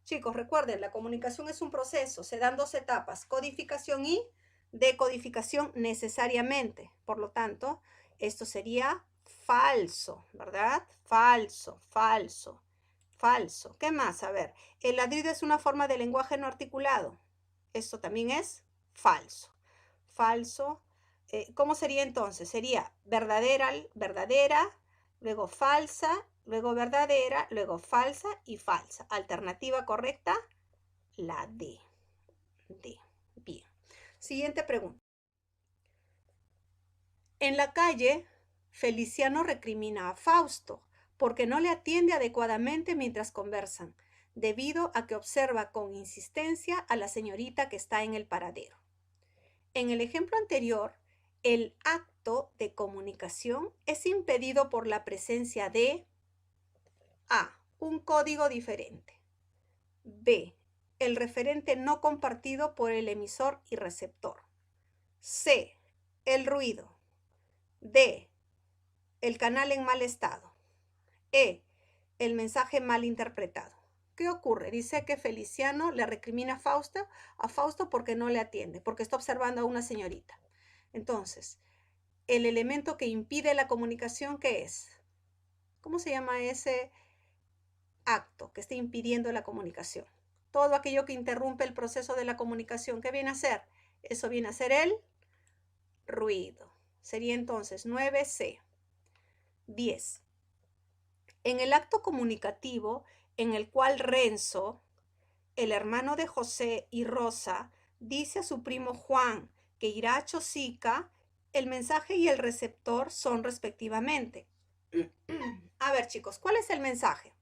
Chicos, recuerden, la comunicación es un proceso, se dan dos etapas, codificación y decodificación necesariamente. Por lo tanto, esto sería falso, ¿verdad? Falso, falso, falso. ¿Qué más? A ver, el ladrido es una forma de lenguaje no articulado. Esto también es falso. Falso. ¿Cómo sería entonces? Sería verdadera, luego falsa, luego verdadera, luego falsa y falsa. Alternativa correcta, la D. D. Bien. Siguiente pregunta. En la calle, Feliciano recrimina a Fausto porque no le atiende adecuadamente mientras conversan, debido a que observa con insistencia a la señorita que está en el paradero. En el ejemplo anterior, el acto de comunicación es impedido por la presencia de A. Un código diferente. B. El referente no compartido por el emisor y receptor. C. El ruido. D. El canal en mal estado. E. El mensaje mal interpretado. ¿Qué ocurre? Dice que Feliciano le recrimina a Fausto porque no le atiende, porque está observando a una señorita. Entonces, el elemento que impide la comunicación, ¿qué es? ¿Cómo se llama ese acto que está impidiendo la comunicación? Todo aquello que interrumpe el proceso de la comunicación, ¿qué viene a ser? Eso viene a ser el ruido. Sería entonces 9C. 10. En el acto comunicativo en el cual Renzo, el hermano de José y Rosa, dice a su primo Juan que irá a Chosica, el mensaje y el receptor son respectivamente. A ver, chicos, ¿cuál es el mensaje?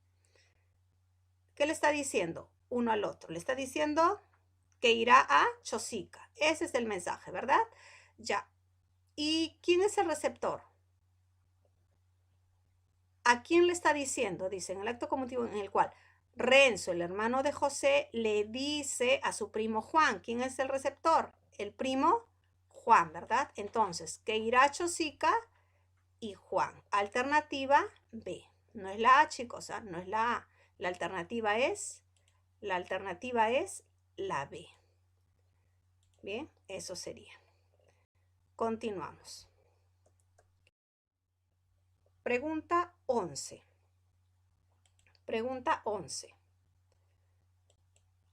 ¿Qué le está diciendo uno al otro? Le está diciendo que irá a Chosica. Ese es el mensaje, ¿verdad? Ya. ¿Y quién es el receptor? ¿A quién le está diciendo? Dice, en el acto comunicativo en el cual Renzo, el hermano de José, le dice a su primo Juan. ¿Quién es el receptor? El primo Juan, ¿verdad? Entonces, que irá a Chosica y Juan. Alternativa B. No es la A, chicos, ¿eh? No es la A. La alternativa es la B. Bien, eso sería. Continuamos. pregunta 11. Pregunta 11.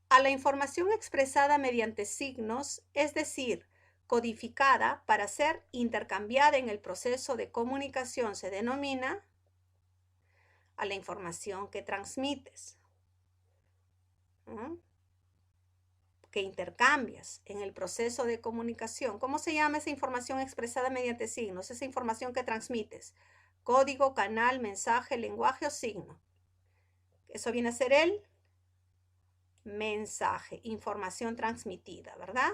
A la información expresada mediante signos, es decir, codificada para ser intercambiada en el proceso de comunicación, se denomina a la información que transmites, ¿no? Que intercambias en el proceso de comunicación. ¿Cómo se llama esa información expresada mediante signos? Esa información que transmites. Código, canal, mensaje, lenguaje o signo. Eso viene a ser el mensaje, información transmitida, ¿verdad?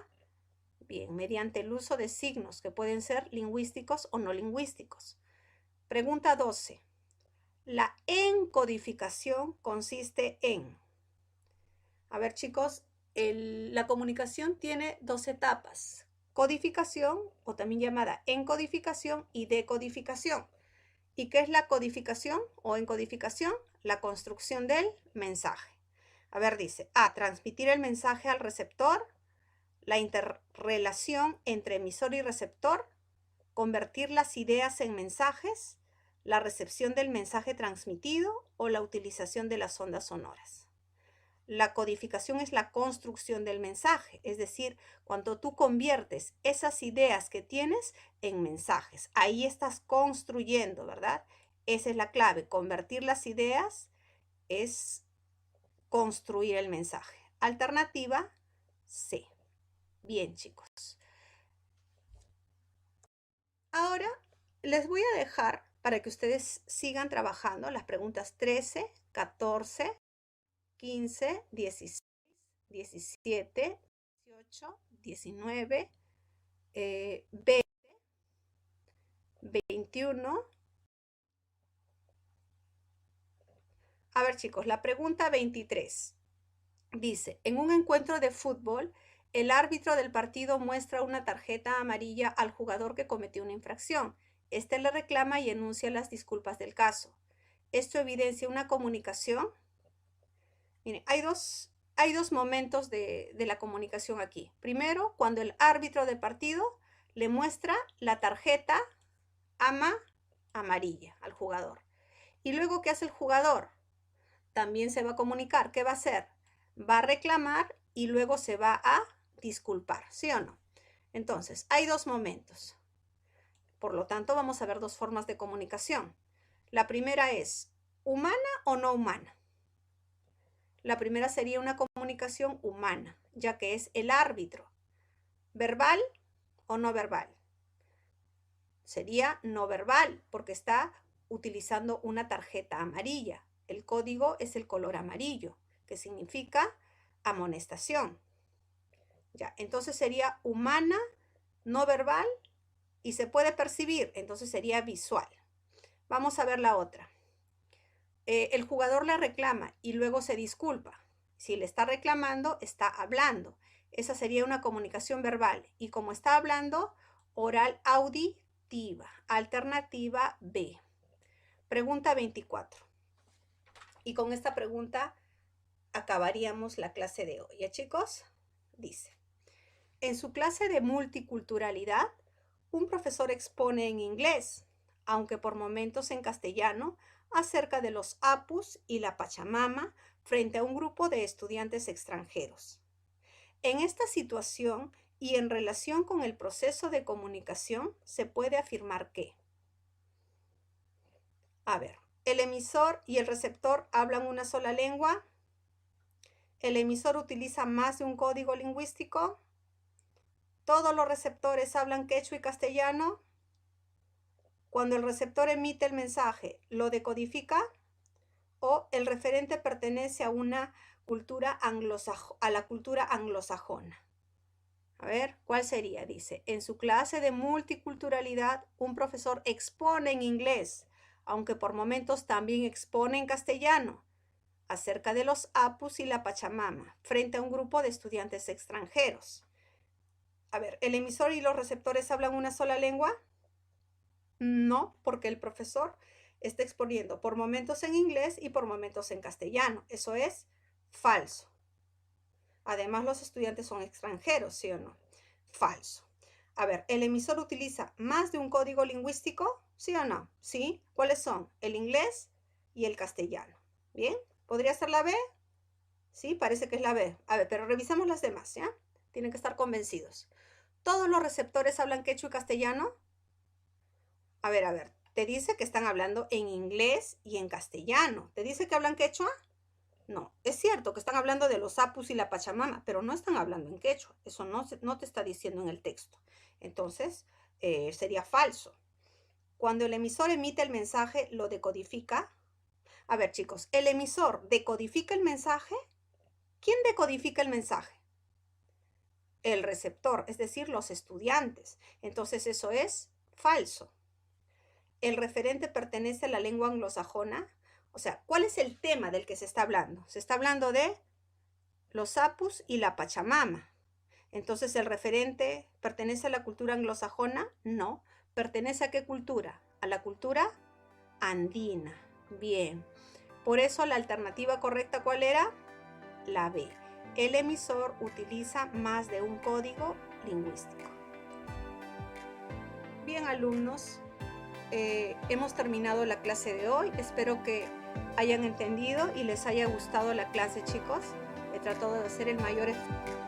Bien, mediante el uso de signos que pueden ser lingüísticos o no lingüísticos. Pregunta 12. La encodificación consiste en... A ver, chicos, la comunicación tiene dos etapas. Codificación, o también llamada encodificación, y decodificación. ¿Y qué es la codificación o encodificación? La construcción del mensaje. A ver, dice, transmitir el mensaje al receptor, la interrelación entre emisor y receptor, convertir las ideas en mensajes, la recepción del mensaje transmitido o la utilización de las ondas sonoras. La codificación es la construcción del mensaje, es decir, cuando tú conviertes esas ideas que tienes en mensajes, ahí estás construyendo, ¿verdad? Esa es la clave, convertir las ideas es construir el mensaje. Alternativa C. Bien, chicos. Ahora les voy a dejar para que ustedes sigan trabajando las preguntas 13, 14, 15, 16, 17, 18, 19, 20, 21. A ver, chicos, la pregunta 23 dice, en un encuentro de fútbol, el árbitro del partido muestra una tarjeta amarilla al jugador que cometió una infracción. Este le reclama y enuncia las disculpas del caso. ¿Esto evidencia una comunicación? Miren, hay dos momentos de la comunicación aquí. Primero, cuando el árbitro del partido le muestra la tarjeta amarilla al jugador. Y luego, ¿qué hace el jugador? También se va a comunicar. ¿Qué va a hacer? Va a reclamar y luego se va a disculpar, ¿sí o no? Entonces, hay dos momentos. Por lo tanto, vamos a ver dos formas de comunicación. La primera es humana o no humana. La primera sería una comunicación humana, ya que es el árbitro. ¿Verbal o no verbal? Sería no verbal, porque está utilizando una tarjeta amarilla. El código es el color amarillo, que significa amonestación. Ya, entonces sería humana, no verbal, y se puede percibir, entonces sería visual. Vamos a ver la otra. El jugador le reclama y luego se disculpa. Si le está reclamando, está hablando. Esa sería una comunicación verbal. Y como está hablando, oral auditiva. Alternativa B. Pregunta 24. Y con esta pregunta acabaríamos la clase de hoy. ¿Ya, chicos? Dice, en su clase de multiculturalidad, un profesor expone en inglés, aunque por momentos en castellano, acerca de los apus y la Pachamama frente a un grupo de estudiantes extranjeros. En esta situación y en relación con el proceso de comunicación, se puede afirmar que, a ver, el emisor y el receptor hablan una sola lengua, el emisor utiliza más de un código lingüístico, todos los receptores hablan quechua y castellano, cuando el receptor emite el mensaje, ¿lo decodifica? ¿O el referente pertenece a una cultura a la cultura anglosajona? A ver, ¿cuál sería? Dice, en su clase de multiculturalidad, un profesor expone en inglés, aunque por momentos también expone en castellano, acerca de los apus y la Pachamama, frente a un grupo de estudiantes extranjeros. A ver, ¿el emisor y los receptores hablan una sola lengua? No, porque el profesor está exponiendo por momentos en inglés y por momentos en castellano. Eso es falso. Además, los estudiantes son extranjeros, ¿sí o no? Falso. A ver, ¿el emisor utiliza más de un código lingüístico? ¿Sí o no? ¿Sí? ¿Cuáles son? El inglés y el castellano. ¿Bien? ¿Podría ser la B? Sí, parece que es la B. A ver, pero revisamos las demás, ¿ya? Tienen que estar convencidos. ¿Todos los receptores hablan quechua y castellano? A ver, te dice que están hablando en inglés y en castellano. ¿Te dice que hablan quechua? No, es cierto que están hablando de los apus y la pachamama, pero no están hablando en quechua. Eso no te está diciendo en el texto. Entonces, sería falso. Cuando el emisor emite el mensaje, ¿lo decodifica? A ver, chicos, ¿el emisor decodifica el mensaje? ¿Quién decodifica el mensaje? El receptor, es decir, los estudiantes. Entonces, eso es falso. ¿El referente pertenece a la lengua anglosajona? O sea, ¿cuál es el tema del que se está hablando? Se está hablando de los apus y la pachamama. Entonces, ¿el referente pertenece a la cultura anglosajona? No. ¿Pertenece a qué cultura? A la cultura andina. Bien. Por eso la alternativa correcta, ¿cuál era? La B. El emisor utiliza más de un código lingüístico. Bien, alumnos, hemos terminado la clase de hoy. Espero que hayan entendido y les haya gustado la clase, chicos. He tratado de hacer el mayor esfuerzo.